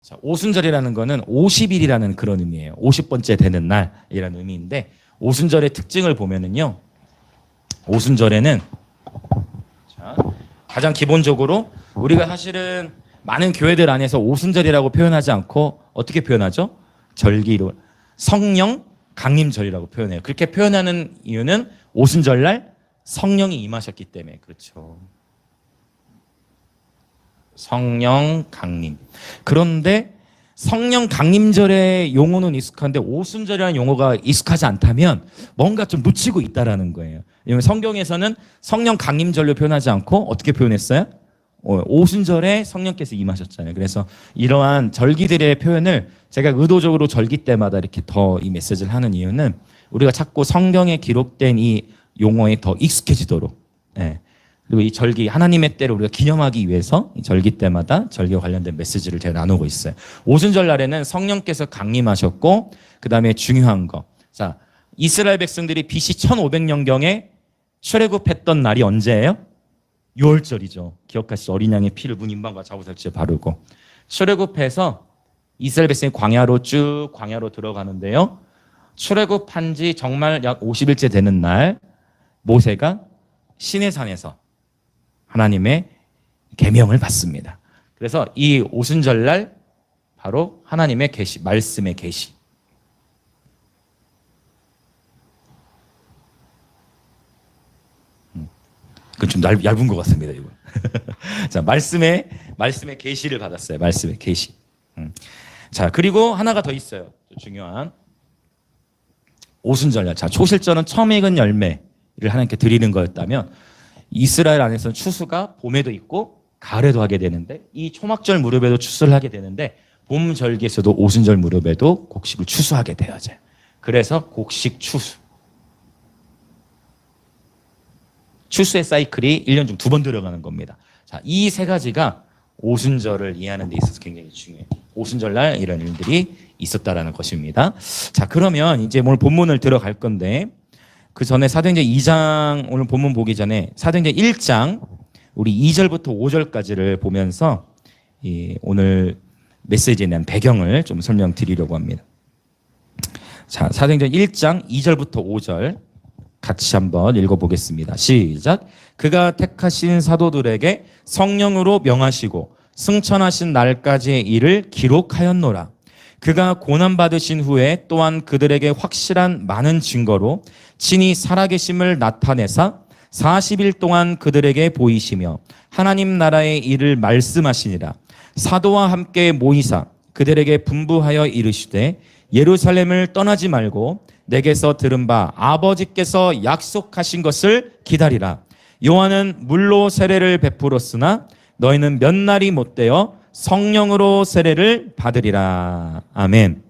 자, 오순절이라는 거는 50일이라는 그런 의미예요. 50번째 되는 날이라는 의미인데, 오순절의 특징을 보면은요, 오순절에는 자, 가장 기본적으로 우리가 사실은 많은 교회들 안에서 오순절이라고 표현하지 않고 어떻게 표현하죠? 절기로 성령 강림절이라고 표현해요. 그렇게 표현하는 이유는 오순절날 성령이 임하셨기 때문에. 그렇죠. 성령 강림. 그런데 성령 강림절의 용어는 익숙한데 오순절이라는 용어가 익숙하지 않다면 뭔가 좀 놓치고 있다라는 거예요. 왜냐하면 성경에서는 성령 강림절로 표현하지 않고 어떻게 표현했어요? 오순절에 성령께서 임하셨잖아요. 그래서 이러한 절기들의 표현을 제가 의도적으로 절기 때마다 이렇게 더 이 메시지를 하는 이유는 우리가 자꾸 성경에 기록된 이 용어에 더 익숙해지도록, 그리고 이 절기 하나님의 때를 우리가 기념하기 위해서 이 절기 때마다 절기와 관련된 메시지를 제가 나누고 있어요. 오순절 날에는 성령께서 강림하셨고, 그 다음에 중요한 거, 자, 이스라엘 백성들이 BC 1500년경에 출애굽했던 날이 언제예요? 6월절이죠. 기억하시죠? 어린 양의 피를 문인방과 자우살지에 바르고 출애굽해서 이스라엘 백성이 광야로 들어가는데요. 출애굽한 지 정말 약 50일째 되는 날 모세가 시내산에서 하나님의 계명을 받습니다. 그래서 이 오순절날 바로 하나님의 계시, 말씀의 계시. 그건 좀 얇은 것 같습니다, 이거. 자, 말씀의 계시를 받았어요. 말씀의 계시. 자, 그리고 하나가 더 있어요. 중요한 오순절날. 자, 초실절은 처음 익은 열매를 하나님께 드리는 거였다면 이스라엘 안에서는 추수가 봄에도 있고 가을에도 하게 되는데, 이 초막절 무렵에도 추수를 하게 되는데, 봄 절기에서도 오순절 무렵에도 곡식을 추수하게 되어져요. 그래서 곡식 추수. 추수의 사이클이 1년 중 2번 들어가는 겁니다. 자, 이 세 가지가 오순절을 이해하는 데 있어서 굉장히 중요해요. 오순절날 이런 일들이 있었다라는 것입니다. 자, 그러면 이제 오늘 본문을 들어갈 건데, 그 전에 사도행전 2장, 오늘 본문 보기 전에 사도행전 1장 우리 2절부터 5절까지를 보면서 오늘 메시지에 대한 배경을 좀 설명드리려고 합니다. 자, 사도행전 1장 2절부터 5절 같이 한번 읽어보겠습니다. 시작. 그가 택하신 사도들에게 성령으로 명하시고 승천하신 날까지의 일을 기록하였노라. 그가 고난받으신 후에 또한 그들에게 확실한 많은 증거로 친히 살아계심을 나타내사 40일 동안 그들에게 보이시며 하나님 나라의 일을 말씀하시니라. 사도와 함께 모이사 그들에게 분부하여 이르시되 예루살렘을 떠나지 말고 내게서 들은 바 아버지께서 약속하신 것을 기다리라. 요한은 물로 세례를 베풀었으나 너희는 몇 날이 못되어 성령으로 세례를 받으리라. 아멘.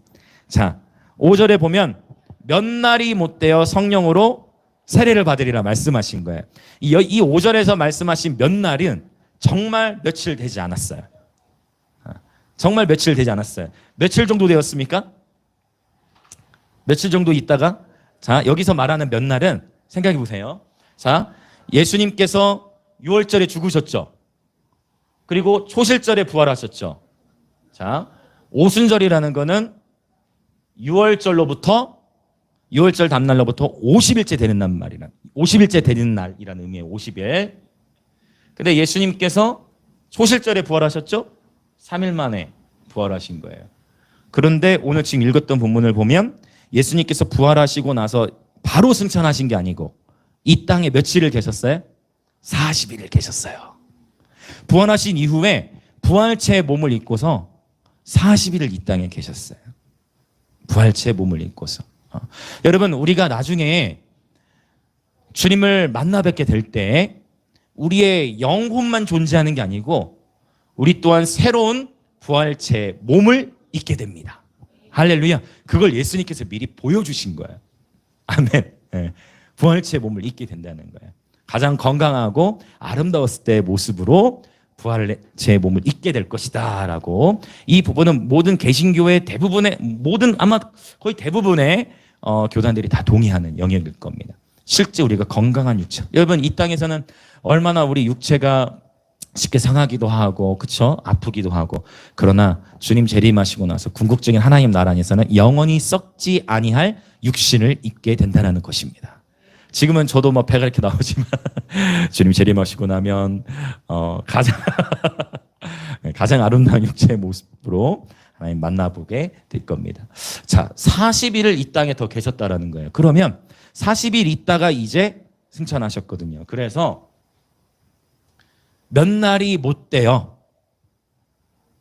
자, 5절에 보면 몇 날이 못되어 성령으로 세례를 받으리라 말씀하신 거예요. 이 5절에서 말씀하신 몇 날은 정말 며칠 되지 않았어요. 정말 며칠 되지 않았어요. 며칠 정도 되었습니까? 며칠 정도 있다가, 자, 여기서 말하는 몇 날은 생각해 보세요. 자, 예수님께서 6월절에 죽으셨죠. 그리고 초실절에 부활하셨죠. 자, 오순절이라는 거는 6월절 다음날로부터 50일째 되는 날 말이라. 50일째 되는 날이라는 의미예요. 50일. 근데 예수님께서 초실절에 부활하셨죠? 3일 만에 부활하신 거예요. 그런데 오늘 지금 읽었던 본문을 보면 예수님께서 부활하시고 나서 바로 승천하신 게 아니고 이 땅에 며칠을 계셨어요? 40일을 계셨어요. 부활하신 이후에 부활체의 몸을 입고서 40일을 이 땅에 계셨어요. 부활체의 몸을 입고서. 여러분, 우리가 나중에 주님을 만나 뵙게 될 때 우리의 영혼만 존재하는 게 아니고 우리 또한 새로운 부활체의 몸을 입게 됩니다. 할렐루야. 그걸 예수님께서 미리 보여주신 거예요. 아멘. 네. 부활체의 몸을 입게 된다는 거예요. 가장 건강하고 아름다웠을 때의 모습으로 부활체의 몸을 입게 될 것이다 라고. 이 부분은 모든 개신교의 대부분의 아마 거의 대부분의 교단들이 다 동의하는 영역일 겁니다. 실제 우리가 건강한 육체. 여러분, 이 땅에서는 얼마나 우리 육체가 쉽게 상하기도 하고, 그쵸? 아프기도 하고. 그러나 주님 재림하시고 나서 궁극적인 하나님 나라 안에서는 영원히 썩지 아니할 육신을 입게 된다는 것입니다. 지금은 저도 뭐 배가 이렇게 나오지만 주님 재림하시고 나면 가장 가장 아름다운 육체의 모습으로 하나님 만나보게 될 겁니다. 자, 40일을 이 땅에 더 계셨다라는 거예요. 그러면 40일 있다가 이제 승천하셨거든요. 그래서 몇 날이 못 돼요.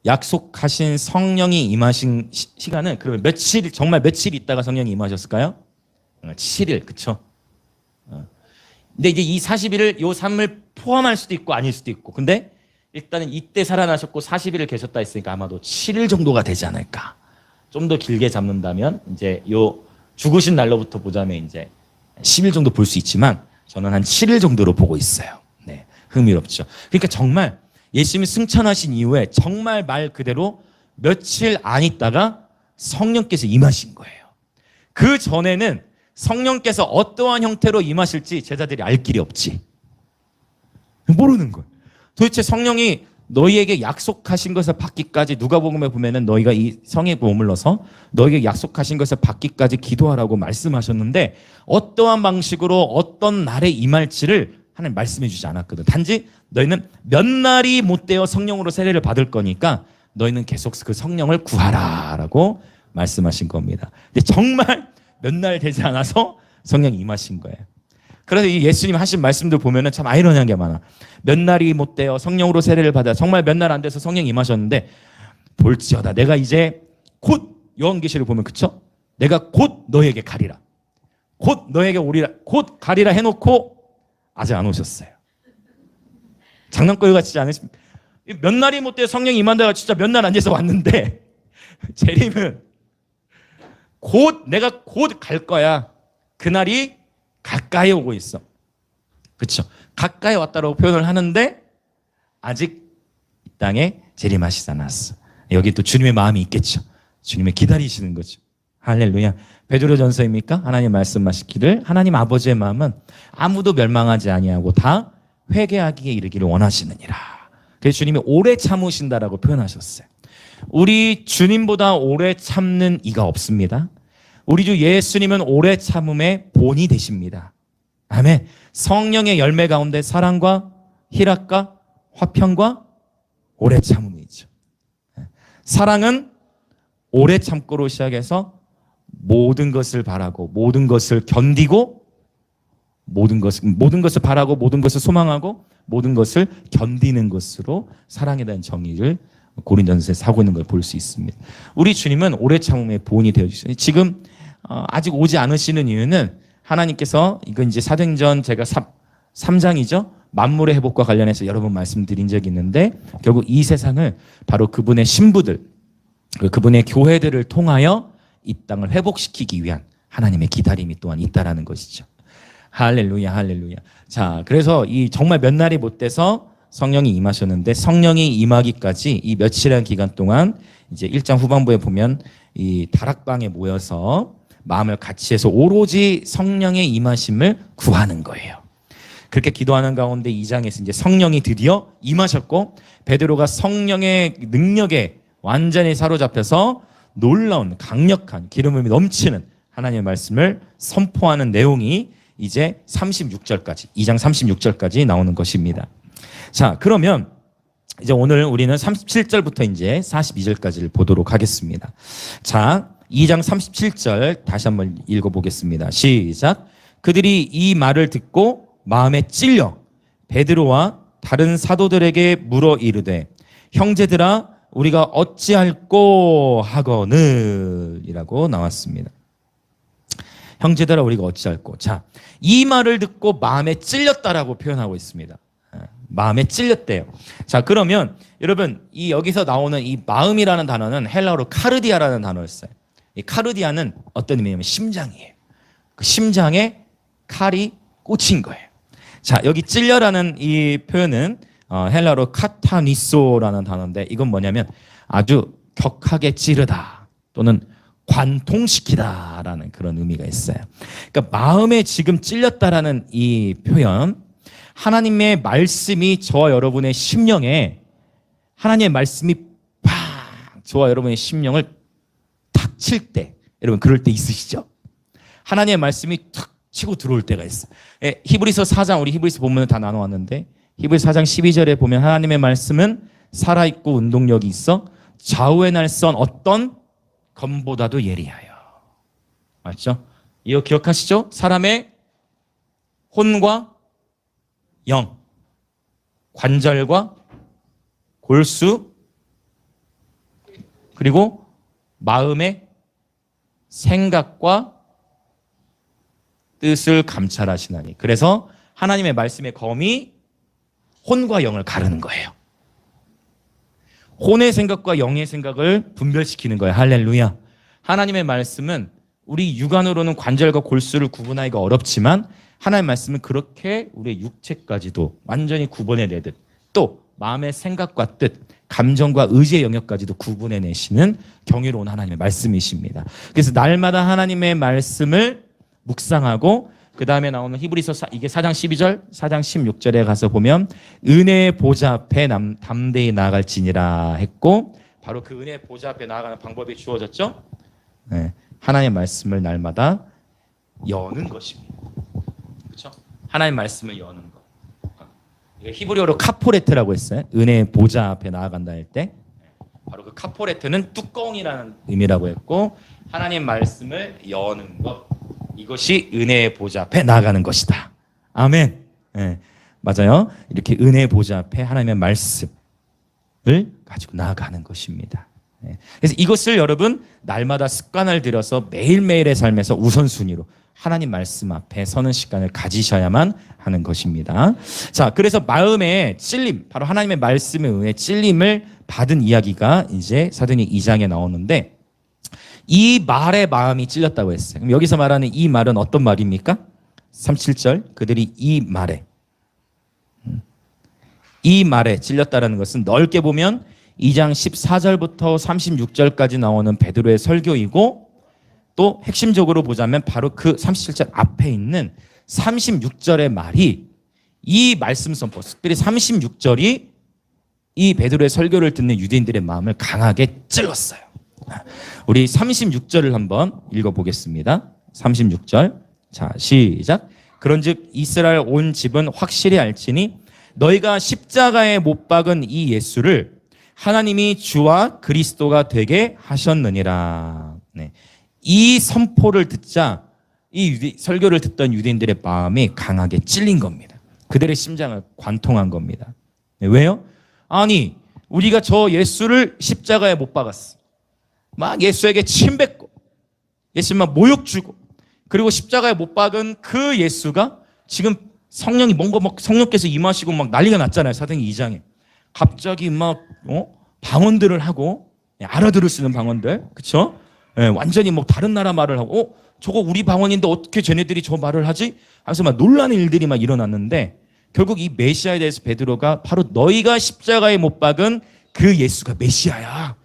약속하신 성령이 임하신 시간은 그러면 며칠, 정말 며칠 있다가 성령이 임하셨을까요? 7일, 그쵸? 근데 이제 이 40일을 요 삶을 포함할 수도 있고 아닐 수도 있고, 근데 일단은 이때 살아나셨고 40일을 계셨다 했으니까 아마도 7일 정도가 되지 않을까. 좀 더 길게 잡는다면 이제 요 죽으신 날로부터 보자면 이제 10일 정도 볼 수 있지만 저는 한 7일 정도로 보고 있어요. 네, 흥미롭죠. 그러니까 정말 예수님이 승천하신 이후에 정말 말 그대로 며칠 안 있다가 성령께서 임하신 거예요. 그 전에는 성령께서 어떠한 형태로 임하실지 제자들이 알 길이 없지. 모르는 거예요. 도대체 성령이 너희에게 약속하신 것을 받기까지, 누가복음에 보면은 너희가 이 성에 머물러서 너희에게 약속하신 것을 받기까지 기도하라고 말씀하셨는데 어떠한 방식으로 어떤 날에 임할지를 하나님 말씀해 주지 않았거든. 단지 너희는 몇 날이 못 되어 성령으로 세례를 받을 거니까 너희는 계속 그 성령을 구하라라고 말씀하신 겁니다. 근데 정말 몇 날 되지 않아서 성령이 임하신 거예요. 그래서 이 예수님 하신 말씀들 보면은 참 아이러니한 게 많아. 몇 날이 못 되어 성령으로 세례를 받아 정말 몇 날 안 돼서 성령이 임하셨는데 볼지어다 내가 이제 곧, 요한계시를 보면 그쵸? 내가 곧 너에게 가리라. 곧 너에게 오리라. 곧 가리라 해놓고 아직 안 오셨어요. 장난꾸러 같지 않으십니까? 몇 날이 못 되어 성령이 임한다가 진짜 몇 날 안 돼서 왔는데 재림은 곧, 내가 곧 갈 거야. 그날이 가까이 오고 있어. 그렇죠? 가까이 왔다라고 표현을 하는데 아직 이 땅에 재림하시지 않았어. 여기 또 주님의 마음이 있겠죠. 주님의 기다리시는 거죠. 할렐루야. 베드로전서입니까? 하나님 말씀하시기를 하나님 아버지의 마음은 아무도 멸망하지 아니하고 다 회개하기에 이르기를 원하시느니라. 그래서 주님이 오래 참으신다라고 표현하셨어요. 우리 주님보다 오래 참는 이가 없습니다. 우리 주 예수님은 오래 참음의 본이 되십니다. 아멘. 성령의 열매 가운데 사랑과 희락과 화평과 오래 참음이 있죠. 사랑은 오래 참고로 시작해서 모든 것을 바라고 모든 것을 견디고 모든 것을 바라고 모든 것을 소망하고 모든 것을 견디는 것으로 사랑에 대한 정의를 고린도전서에서 하고 있는 걸 볼 수 있습니다. 우리 주님은 오래 참음의 본이 되어 주셨어요. 지금 아직 오지 않으시는 이유는 하나님께서 이건 이제 사도행전 제가 3장이죠. 만물의 회복과 관련해서 여러 번 말씀드린 적이 있는데 결국 이 세상을 바로 그분의 신부들, 그분의 교회들을 통하여 이 땅을 회복시키기 위한 하나님의 기다림이 또한 있다라는 것이죠. 할렐루야, 할렐루야. 자, 그래서 이 정말 몇 날이 못 돼서 성령이 임하셨는데 성령이 임하기까지 이 며칠의 기간 동안 이제 1장 후반부에 보면 이 다락방에 모여서 마음을 같이 해서 오로지 성령의 임하심을 구하는 거예요. 그렇게 기도하는 가운데 2장에서 이제 성령이 드디어 임하셨고 베드로가 성령의 능력에 완전히 사로잡혀서 놀라운 강력한 기름이 넘치는 하나님의 말씀을 선포하는 내용이 이제 36절까지 2장 36절까지 나오는 것입니다. 자, 그러면 이제 오늘 우리는 37절부터 이제 42절까지를 보도록 하겠습니다. 자, 2장 37절 다시 한번 읽어보겠습니다. 시작. 그들이 이 말을 듣고 마음에 찔려 베드로와 다른 사도들에게 물어 이르되 형제들아 우리가 어찌할꼬 하거늘 이라고 나왔습니다. 형제들아 우리가 어찌할꼬. 자, 이 말을 듣고 마음에 찔렸다라고 표현하고 있습니다. 마음에 찔렸대요. 자, 그러면 여러분 이 여기서 나오는 이 마음이라는 단어는 헬라어로 카르디아라는 단어였어요. 이 카르디아는 어떤 의미냐면 심장이에요. 그 심장에 칼이 꽂힌 거예요. 자, 여기 찔려라는 이 표현은 헬라어로 카타니소라는 단어인데 이건 뭐냐면 아주 격하게 찌르다 또는 관통시키다라는 그런 의미가 있어요. 그러니까 마음에 지금 찔렸다라는 이 표현, 하나님의 말씀이 저와 여러분의 심령에, 하나님의 말씀이 팍 저와 여러분의 심령을 탁 칠 때, 여러분 그럴 때 있으시죠? 하나님의 말씀이 탁 치고 들어올 때가 있어. 히브리서 4장, 우리 히브리서 본문을 다 나눠왔는데 히브리서 4장 12절에 보면 하나님의 말씀은 살아있고 운동력이 있어 좌우의 날선 어떤 검보다도 예리하여. 맞죠? 이거 기억하시죠? 사람의 혼과 영, 관절과 골수, 그리고 마음의 생각과 뜻을 감찰하시나니. 그래서 하나님의 말씀의 검이 혼과 영을 가르는 거예요. 혼의 생각과 영의 생각을 분별시키는 거예요. 할렐루야. 하나님의 말씀은 우리 육안으로는 관절과 골수를 구분하기가 어렵지만 하나님의 말씀은 그렇게 우리의 육체까지도 완전히 구분해내듯, 또 마음의 생각과 뜻, 감정과 의지의 영역까지도 구분해내시는 경이로운 하나님의 말씀이십니다. 그래서 날마다 하나님의 말씀을 묵상하고, 그 다음에 나오는 히브리서 이게 4장 12절, 4장 16절에 가서 보면 은혜의 보좌 앞에 담대히 나아갈지니라 했고, 바로 그 은혜의 보좌 앞에 나아가는 방법이 주어졌죠. 네, 하나님의 말씀을 날마다 여는 것입니다. 그렇죠? 하나님의 말씀을 여는 것. 히브리어로 카포레트라고 했어요. 은혜의 보좌 앞에 나아간다 할 때, 바로 그 카포레트는 뚜껑이라는 의미라고 했고, 하나님 말씀을 여는 것, 이것이 은혜의 보좌 앞에 나아가는 것이다. 아멘. 네, 맞아요. 이렇게 은혜의 보좌 앞에 하나님의 말씀을 가지고 나아가는 것입니다. 네. 그래서 이것을 여러분 날마다 습관을 들여서 매일매일의 삶에서 우선순위로 하나님 말씀 앞에 서는 시간을 가지셔야만 하는 것입니다. 자, 그래서 마음의 찔림, 바로 하나님의 말씀에 의해 찔림을 받은 이야기가 이제 사도행전 2장에 나오는데, 이 말에 마음이 찔렸다고 했어요. 그럼 여기서 말하는 이 말은 어떤 말입니까? 37절, 그들이 이 말에 찔렸다라는 것은 넓게 보면 2장 14절부터 36절까지 나오는 베드로의 설교이고, 또 핵심적으로 보자면 바로 그 37절 앞에 있는 36절의 말이, 이 말씀 선포, 특별히 36절이 이 베드로의 설교를 듣는 유대인들의 마음을 강하게 찔렀어요. 우리 36절을 한번 읽어보겠습니다. 36절. 자, 시작. 그런즉 이스라엘 온 집은 확실히 알지니 너희가 십자가에 못 박은 이 예수를 하나님이 주와 그리스도가 되게 하셨느니라. 네. 이 선포를 듣자 이 설교를 듣던 유대인들의 마음이 강하게 찔린 겁니다. 그들의 심장을 관통한 겁니다. 네, 왜요? 아니, 우리가 저 예수를 십자가에 못 박았어. 막 예수에게 침뱉고 예수만 모욕 주고, 그리고 십자가에 못 박은 그 예수가 지금 성령이 뭔가 막 성령께서 임하시고 막 난리가 났잖아요. 사도행전 2장에 갑자기 막 방언들을 하고, 알아들을 수 있는 방언들, 그렇죠? 완전히 뭐 다른 나라 말을 하고, 저거 우리 방언인데 어떻게 쟤네들이 저 말을 하지? 하면서 막 놀라는 일들이 막 일어났는데, 결국 이 메시아에 대해서 베드로가 바로 너희가 십자가에 못 박은 그 예수가 메시아야,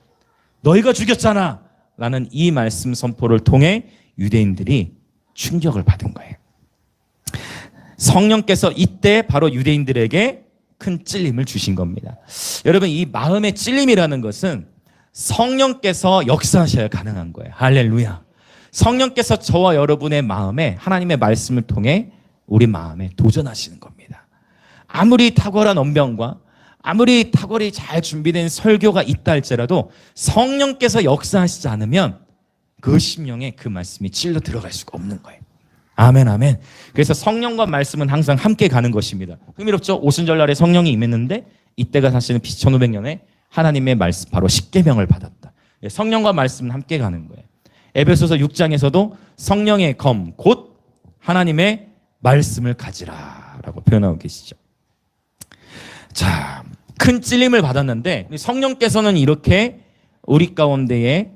너희가 죽였잖아 라는 이 말씀 선포를 통해 유대인들이 충격을 받은 거예요. 성령께서 이때 바로 유대인들에게 큰 찔림을 주신 겁니다. 여러분, 이 마음의 찔림이라는 것은 성령께서 역사하셔야 가능한 거예요. 할렐루야. 성령께서 저와 여러분의 마음에 하나님의 말씀을 통해 우리 마음에 도전하시는 겁니다. 아무리 탁월한 언변과 아무리 탁월히 잘 준비된 설교가 있다 할지라도 성령께서 역사하시지 않으면 그 심령에 그 말씀이 찔러 들어갈 수가 없는 거예요. 아멘, 아멘. 그래서 성령과 말씀은 항상 함께 가는 것입니다. 흥미롭죠? 오순절날에 성령이 임했는데 이때가 사실은 1500년에 하나님의 말씀, 바로 십계명을 받았다. 성령과 말씀은 함께 가는 거예요. 에베소서 6장에서도 성령의 검, 곧 하나님의 말씀을 가지라 라고 표현하고 계시죠. 자, 큰 찔림을 받았는데 성령께서는 이렇게 우리 가운데에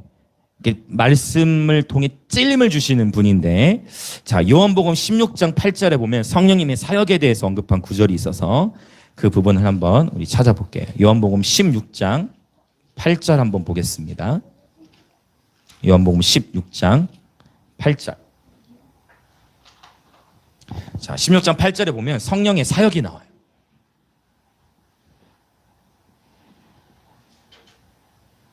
말씀을 통해 찔림을 주시는 분인데, 자, 요한복음 16장 8절에 보면 성령님의 사역에 대해서 언급한 구절이 있어서 그 부분을 한번 우리 찾아볼게요. 요한복음 16장 8절 한번 보겠습니다. 요한복음 16장 8절. 자, 16장 8절에 보면 성령의 사역이 나와요.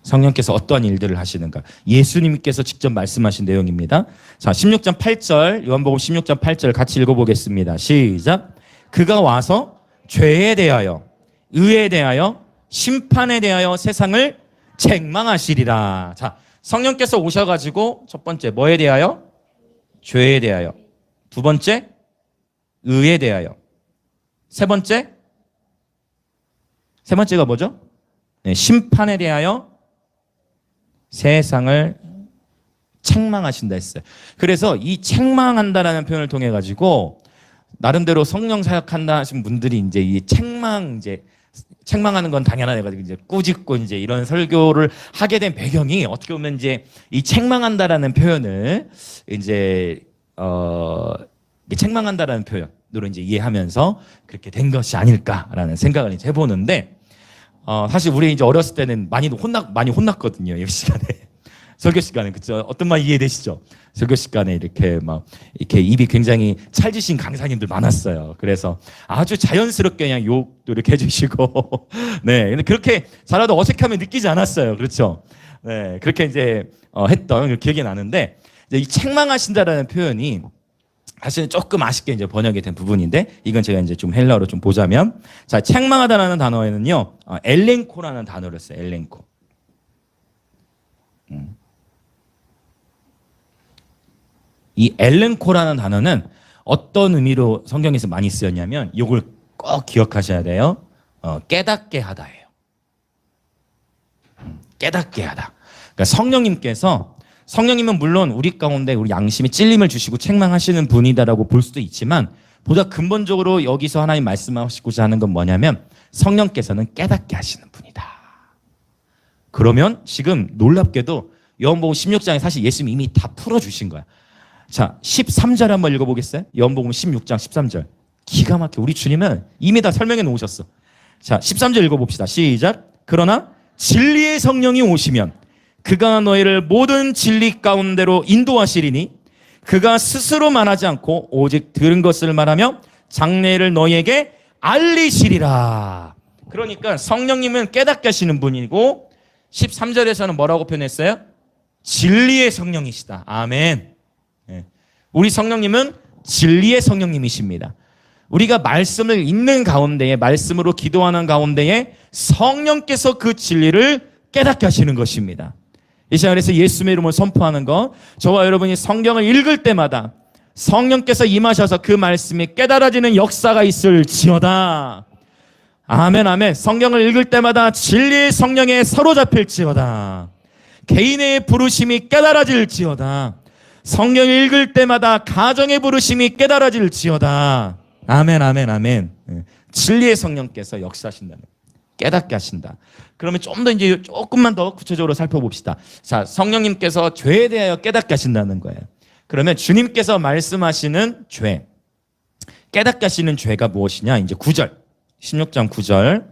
성령께서 어떠한 일들을 하시는가. 예수님께서 직접 말씀하신 내용입니다. 자, 16장 8절, 요한복음 16장 8절 같이 읽어보겠습니다. 시작. 그가 와서 죄에 대하여, 의에 대하여, 심판에 대하여 세상을 책망하시리라. 자, 성령께서 오셔가지고 첫 번째 뭐에 대하여? 죄에 대하여. 두 번째 의에 대하여. 세 번째가 뭐죠? 네, 심판에 대하여 세상을 책망하신다 했어요. 그래서 이 책망한다라는 표현을 통해 가지고 나름대로 성령 사역한다 하신 분들이 이제 이 책망하는 건 당연하다 가지고 이제 꾸짖고 이제 이런 설교를 하게 된 배경이 어떻게 보면 이제 이 책망한다라는 표현을 이제 책망한다라는 표현으로 이제 이해하면서 그렇게 된 것이 아닐까라는 생각을 이제 해보는데. 사실 우리 이제 어렸을 때는 많이 혼났거든요. 이 시간에. 설교 시간에. 그쵸? 어떤 말 이해되시죠? 설교 시간에 이렇게 입이 굉장히 찰지신 강사님들 많았어요. 그래서 아주 자연스럽게 그냥 욕도 이렇게 해주시고. 네. 근데 그렇게 잘하도 어색함을 느끼지 않았어요. 그렇죠? 네. 그렇게 이제, 했던 기억이 나는데, 이제 이 책망하신다라는 표현이 사실은 조금 아쉽게 이제 번역이 된 부분인데, 이건 제가 이제 좀 헬라어로 좀 보자면, 자, 책망하다라는 단어에는요, 엘렌코라는 단어를 써요. 엘렌코. 이 엘렌코라는 단어는 어떤 의미로 성경에서 많이 쓰였냐면, 이걸 꼭 기억하셔야 돼요. 깨닫게 하다예요. 깨닫게 하다. 그러니까 성령님은 물론 우리 가운데 우리 양심에 찔림을 주시고 책망하시는 분이다라고 볼 수도 있지만 보다 근본적으로 여기서 하나님 말씀하시고자 하는 건 뭐냐면 성령께서는 깨닫게 하시는 분이다. 그러면 지금 놀랍게도 요한복음 16장에 사실 예수님이 이미 다 풀어주신 거야. 자, 13절 한번 읽어보겠어요? 요한복음 16장 13절. 기가 막혀. 우리 주님은 이미 다 설명해 놓으셨어. 자, 13절 읽어봅시다. 시작. 그러나 진리의 성령이 오시면 그가 너희를 모든 진리 가운데로 인도하시리니 그가 스스로 말하지 않고 오직 들은 것을 말하며 장래를 너희에게 알리시리라. 그러니까 성령님은 깨닫게 하시는 분이고 13절에서는 뭐라고 표현했어요? 진리의 성령이시다. 아멘. 우리 성령님은 진리의 성령님이십니다. 우리가 말씀을 읽는 가운데에 말씀으로 기도하는 가운데에 성령께서 그 진리를 깨닫게 하시는 것입니다. 이 시간에서 예수님의 이름을 선포하는 것, 저와 여러분이 성경을 읽을 때마다 성령께서 임하셔서 그 말씀이 깨달아지는 역사가 있을지어다. 아멘, 아멘. 성경을 읽을 때마다 진리의 성령에 사로잡힐지어다. 개인의 부르심이 깨달아질지어다. 성경 읽을 때마다 가정의 부르심이 깨달아질지어다. 아멘, 아멘, 아멘. 진리의 성령께서 역사하신다는, 깨닫게 하신다. 그러면 좀 더 이제 조금만 더 구체적으로 살펴봅시다. 자, 성령님께서 죄에 대하여 깨닫게 하신다는 거예요. 그러면 주님께서 말씀하시는 죄, 깨닫게 하시는 죄가 무엇이냐? 이제 9절, 16장 9절.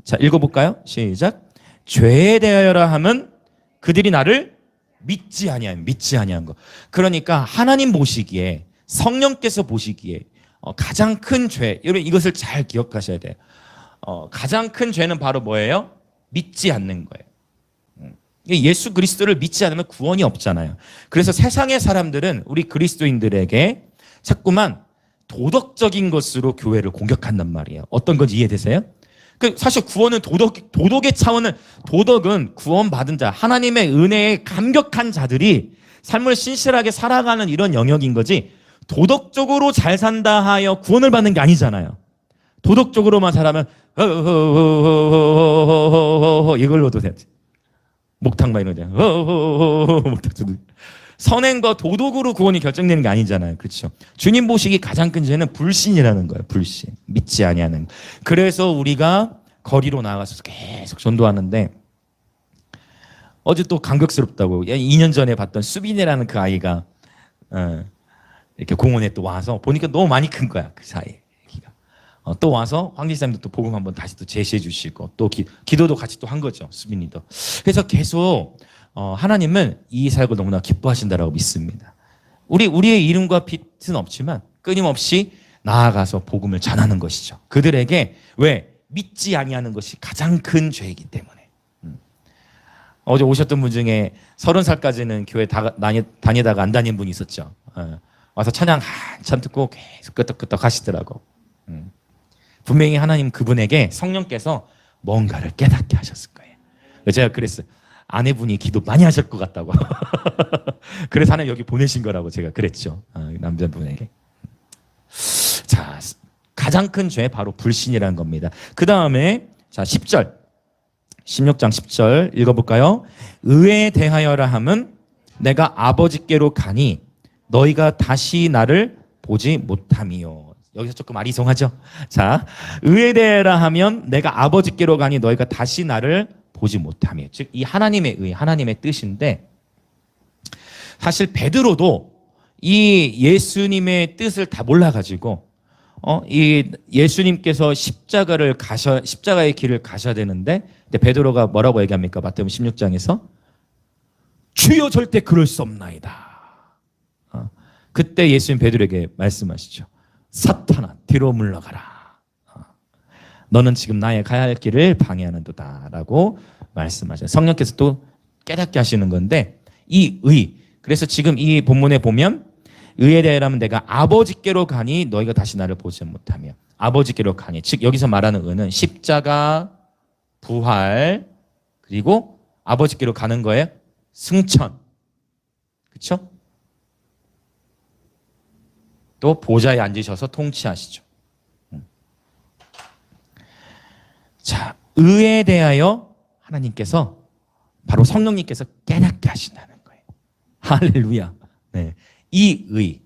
자, 읽어볼까요? 시작. 죄에 대하여라 함은 그들이 나를 믿지 아니한 거. 그러니까 하나님 보시기에, 성령께서 보시기에 가장 큰 죄, 여러분 이것을 잘 기억하셔야 돼요. 가장 큰 죄는 바로 뭐예요? 믿지 않는 거예요. 예수 그리스도를 믿지 않으면 구원이 없잖아요. 그래서 세상의 사람들은 우리 그리스도인들에게 자꾸만 도덕적인 것으로 교회를 공격한단 말이에요. 어떤 건지 이해되세요? 사실 구원은 도덕의 차원은, 도덕은 구원받은 자, 하나님의 은혜에 감격한 자들이 삶을 신실하게 살아가는 이런 영역인 거지, 도덕적으로 잘 산다 하여 구원을 받는 게 아니잖아요. 도덕적으로만 살아면 이걸로도 되지. 목탁만 이러냐. 선행과 도덕으로 구원이 결정되는 게 아니잖아요. 그렇죠? 주님 보시기 가장 큰 죄는 불신이라는 거예요. 불신. 믿지 아니하는. 그래서 우리가 거리로 나가서 계속 전도하는데, 어제 또 감격스럽다고 2년 전에 봤던 수빈이라는 그 아이가 이렇게 공원에 또 와서 보니까 너무 많이 큰 거야. 그 사이에. 또 와서 황지사님도 또 복음 한번 다시 또 제시해 주시고 또 기도도 같이 또 한 거죠. 수빈이도. 그래서 계속 하나님은 이 사역을 너무나 기뻐하신다라고 믿습니다. 우리의 이름과 빛은 없지만 끊임없이 나아가서 복음을 전하는 것이죠. 그들에게 왜? 믿지 아니하는 것이 가장 큰 죄이기 때문에. 어제 오셨던 분 중에 30살까지는 교회 다니다가 안 다닌 분이 있었죠. 와서 찬양 한참 듣고 계속 끄떡끄떡 하시더라고. 분명히 하나님 그분에게 성령께서 뭔가를 깨닫게 하셨을 거예요. 제가 그랬어요. 아내분이 기도 많이 하실 것 같다고. 그래서 하나님 여기 보내신 거라고 제가 그랬죠. 남자분에게. 자, 가장 큰 죄 바로 불신이라는 겁니다. 그 다음에 자 10절 16장 10절 읽어볼까요? 의에 대하여라 함은 내가 아버지께로 가니 너희가 다시 나를 보지 못함이요. 여기서 조금 아리송하죠. 자, 의에 대하여라 하면 내가 아버지께로 가니 너희가 다시 나를 보지 못함이요. 즉 이 하나님의 의, 하나님의 뜻인데 사실 베드로도 이 예수님의 뜻을 다 몰라가지고 이 예수님께서 십자가의 길을 가셔야 되는데 베드로가 뭐라고 얘기합니까? 마태복음 16장에서 주여 절대 그럴 수 없나이다. 그때 예수님 베드로에게 말씀하시죠. 사탄아 뒤로 물러가라. 너는 지금 나의 가야 할 길을 방해하는도다 라고 말씀하셔요. 성령께서 또 깨닫게 하시는 건데 이 의, 그래서 지금 이 본문에 보면 의에 대하여라면 내가 아버지께로 가니 너희가 다시 나를 보지 못하며 아버지께로 가니 즉 여기서 말하는 의는 십자가, 부활 그리고 아버지께로 가는 거예요. 승천. 그렇죠? 또 보좌에 앉으셔서 통치하시죠. 자, 의에 대하여 하나님께서 바로 성령님께서 깨닫게 하신다는 거예요. 할렐루야. 네. 이 의.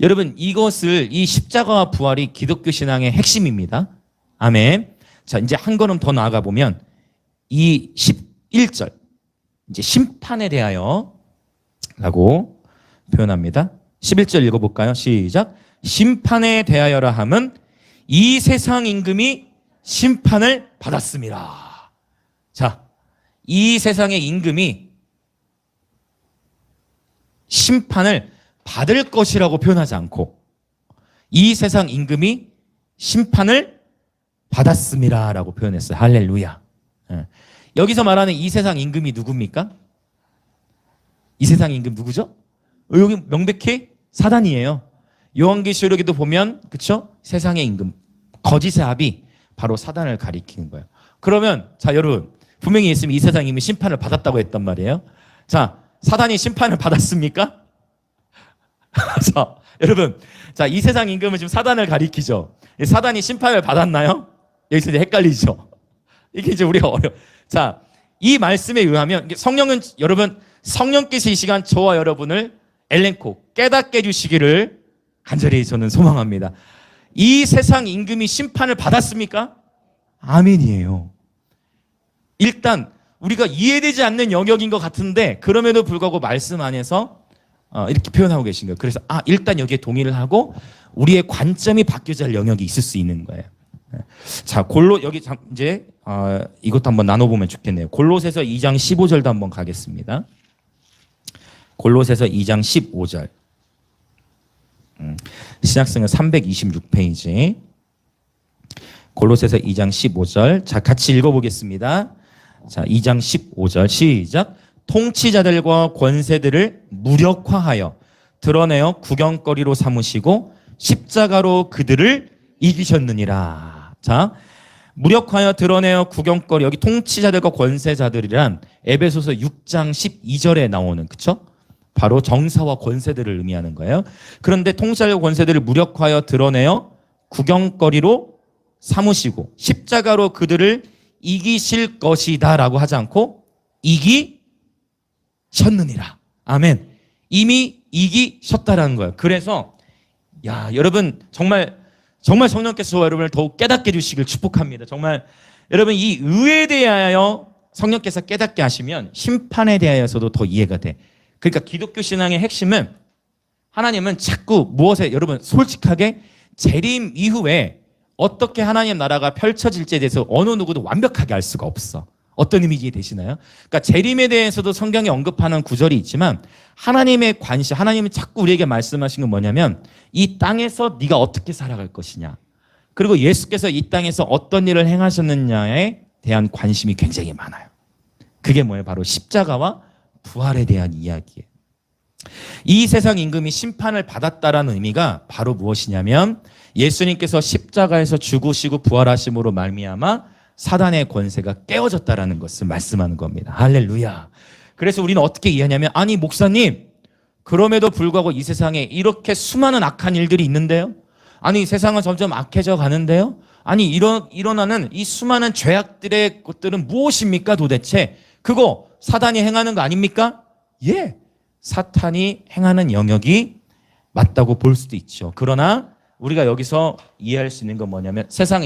여러분 이것을 이 십자가와 부활이 기독교 신앙의 핵심입니다. 아멘. 자, 이제 한 걸음 더 나아가 보면 이 11절 이제 심판에 대하여 라고 표현합니다. 11절 읽어볼까요? 시작. 심판에 대하여라 함은 이 세상 임금이 심판을 받았습니다. 자, 이 세상의 임금이 심판을 받을 것이라고 표현하지 않고 이 세상 임금이 심판을 받았습니다 라고 표현했어요. 할렐루야. 여기서 말하는 이 세상 임금이 누굽니까? 이 세상 임금 누구죠? 여기 명백히 사단이에요. 요한계시록에도 보면 그렇죠? 세상의 임금 거짓의 압이 바로 사단을 가리키는 거예요. 그러면 자 여러분 분명히 예수님이 이 세상 임금이 심판을 받았다고 했단 말이에요. 자 사단이 심판을 받았습니까? 자 여러분 자 이 세상 임금은 지금 사단을 가리키죠. 사단이 심판을 받았나요? 여기서 이제 헷갈리죠. 이게 이제 우리가 자 이 말씀에 의하면 성령은 여러분 성령께서 이 시간 저와 여러분을 엘렌코 깨닫게 해주시기를 간절히 저는 소망합니다. 이 세상 임금이 심판을 받았습니까? 아멘이에요. 일단 우리가 이해되지 않는 영역인 것 같은데 그럼에도 불구하고 말씀 안에서 이렇게 표현하고 계신 거예요. 그래서 일단 여기에 동의를 하고 우리의 관점이 바뀌어야 할 영역이 있을 수 있는 거예요. 자 여기 이제 이것도 한번 나눠보면 좋겠네요. 골로새서 2장 15절도 한번 가겠습니다. 골로새서 2장 15절. 신약성경 326페이지. 골로새서 2장 15절. 자, 같이 읽어보겠습니다. 자, 2장 15절 시작. 통치자들과 권세들을 무력화하여 드러내어 구경거리로 삼으시고 십자가로 그들을 이기셨느니라. 자, 무력하여 드러내어 구경거리. 여기 통치자들과 권세자들이란 에베소서 6장 12절에 나오는 그쵸? 바로 정사와 권세들을 의미하는 거예요. 그런데 통치자들과 권세들을 무력하여 드러내어 구경거리로 삼으시고 십자가로 그들을 이기실 것이다 라고 하지 않고 이기셨느니라. 아멘. 이미 이기셨다라는 거예요. 그래서 여러분 정말 성령께서 여러분을 더욱 깨닫게 해주시길 축복합니다. 정말 여러분 이 의에 대하여 성령께서 깨닫게 하시면 심판에 대하여서도 더 이해가 돼. 그러니까 기독교 신앙의 핵심은 하나님은 자꾸 무엇에 여러분 솔직하게 재림 이후에 어떻게 하나님 나라가 펼쳐질지에 대해서 어느 누구도 완벽하게 알 수가 없어. 어떤 의미 이해되시나요? 그러니까 재림에 대해서도 성경이 언급하는 구절이 있지만 하나님의 관심, 하나님이 자꾸 우리에게 말씀하신 건 뭐냐면 이 땅에서 네가 어떻게 살아갈 것이냐. 그리고 예수께서 이 땅에서 어떤 일을 행하셨느냐에 대한 관심이 굉장히 많아요. 그게 뭐예요? 바로 십자가와 부활에 대한 이야기예요. 이 세상 임금이 심판을 받았다라는 의미가 바로 무엇이냐면 예수님께서 십자가에서 죽으시고 부활하심으로 말미암아 사단의 권세가 깨어졌다라는 것을 말씀하는 겁니다. 할렐루야. 그래서 우리는 어떻게 이해하냐면 아니 목사님 그럼에도 불구하고 이 세상에 이렇게 수많은 악한 일들이 있는데요. 아니 세상은 점점 악해져 가는데요. 아니 일어나는 이 수많은 죄악들의 것들은 무엇입니까 도대체? 그거 사단이 행하는 거 아닙니까? 예. 사탄이 행하는 영역이 맞다고 볼 수도 있죠. 그러나 우리가 여기서 이해할 수 있는 건 뭐냐면 세상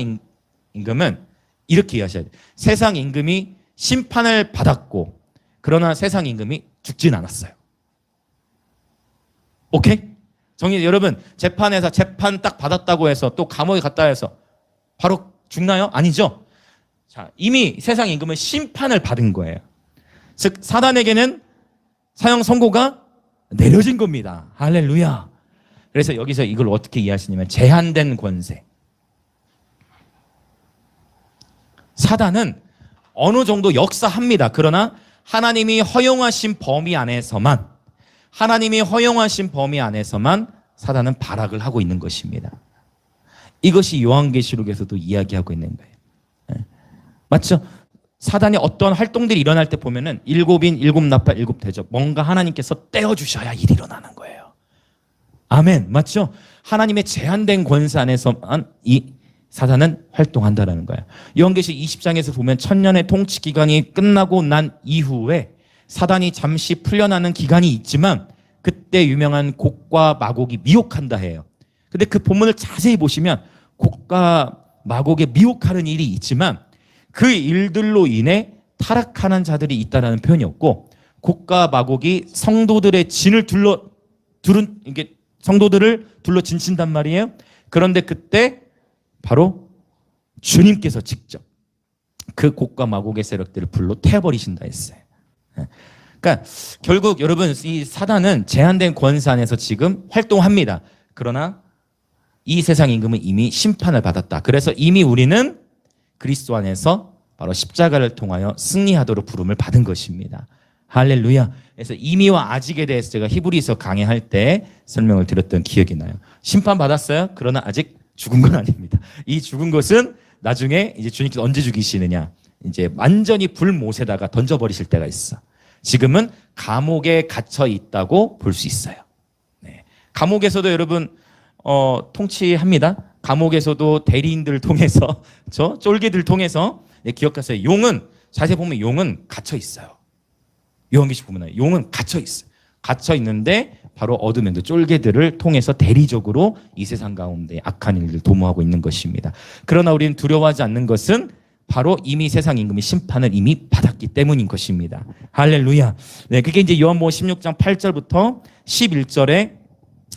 임금은 이렇게 이해하셔야 돼요. 세상 임금이 심판을 받았고 그러나 세상 임금이 죽진 않았어요. 오케이? 여러분 재판에서 재판 딱 받았다고 해서 또 감옥에 갔다 해서 바로 죽나요? 아니죠. 자, 이미 세상 임금은 심판을 받은 거예요. 즉 사단에게는 사형 선고가 내려진 겁니다. 할렐루야. 그래서 여기서 이걸 어떻게 이해하시냐면 제한된 권세. 사단은 어느 정도 역사합니다. 그러나 하나님이 허용하신 범위 안에서만 사단은 발악을 하고 있는 것입니다. 이것이 요한계시록에서도 이야기하고 있는 거예요. 맞죠? 사단이 어떤 활동들이 일어날 때 보면은 일곱인, 일곱 나팔, 일곱 대접 뭔가 하나님께서 떼어주셔야 일이 일어나는 거예요. 아멘. 맞죠? 하나님의 제한된 권세 안에서만 이 사단은 활동한다라는 거예요. 요한계시 20장에서 보면 천년의 통치 기간이 끝나고 난 이후에 사단이 잠시 풀려나는 기간이 있지만 그때 유명한 곡과 마곡이 미혹한다 해요. 근데 그 본문을 자세히 보시면 곡과 마곡에 미혹하는 일이 있지만 그 일들로 인해 타락하는 자들이 있다라는 표현이 없고 곡과 마곡이 성도들의 진을 성도들을 둘러 진친단 말이에요. 그런데 그때 바로 주님께서 직접 그 곡과 마곡의 세력들을 불로 태워버리신다 했어요. 그러니까 결국 여러분 이 사단은 제한된 권세 안에서 지금 활동합니다. 그러나 이 세상 임금은 이미 심판을 받았다. 그래서 이미 우리는 그리스도 안에서 바로 십자가를 통하여 승리하도록 부름을 받은 것입니다. 할렐루야. 그래서 이미와 아직에 대해서 제가 히브리서 강의할 때 설명을 드렸던 기억이 나요. 심판 받았어요. 그러나 아직 죽은 건 아닙니다. 이 죽은 것은 나중에 이제 주님께서 언제 죽이시느냐. 이제 완전히 불못에다가 던져버리실 때가 있어. 지금은 감옥에 갇혀 있다고 볼 수 있어요. 네. 감옥에서도 여러분 통치합니다. 감옥에서도 대리인들을 통해서 쫄개들 통해서 기억하세요. 용은 자세히 보면 용은 갇혀 있어요. 요한계시록 보면 용은 갇혀 있어요. 갇혀 있는데 바로 어둠의 쫄개들을 통해서 대리적으로 이 세상 가운데 악한 일을 도모하고 있는 것입니다. 그러나 우리는 두려워하지 않는 것은 바로 이미 세상 임금의 심판을 이미 받았기 때문인 것입니다. 할렐루야. 네, 그게 이제 요한복음 16장 8절부터 11절에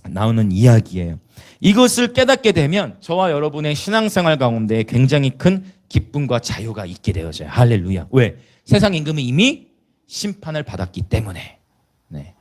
나오는 이야기예요. 이것을 깨닫게 되면 저와 여러분의 신앙생활 가운데 굉장히 큰 기쁨과 자유가 있게 되어져요. 할렐루야. 왜? 세상 임금은 이미 심판을 받았기 때문에. 네.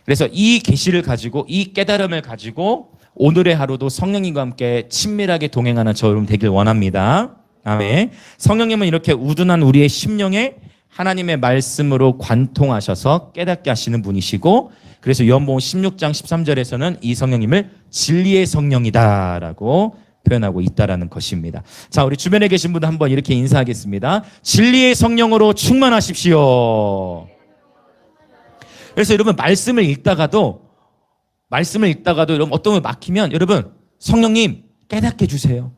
그래서 이 계시를 가지고 이 깨달음을 가지고 오늘의 하루도 성령님과 함께 친밀하게 동행하는 저 여러분 되길 원합니다. 아멘. 성령님은 이렇게 우둔한 우리의 심령에 하나님의 말씀으로 관통하셔서 깨닫게 하시는 분이시고 그래서 요한복음 16장 13절에서는 이 성령님을 진리의 성령이다라고 표현하고 있다라는 것입니다. 자, 우리 주변에 계신 분들 한번 이렇게 인사하겠습니다. 진리의 성령으로 충만하십시오. 그래서 여러분 말씀을 읽다가도 여러분 어떤 걸 막히면 여러분 성령님 깨닫게 해주세요.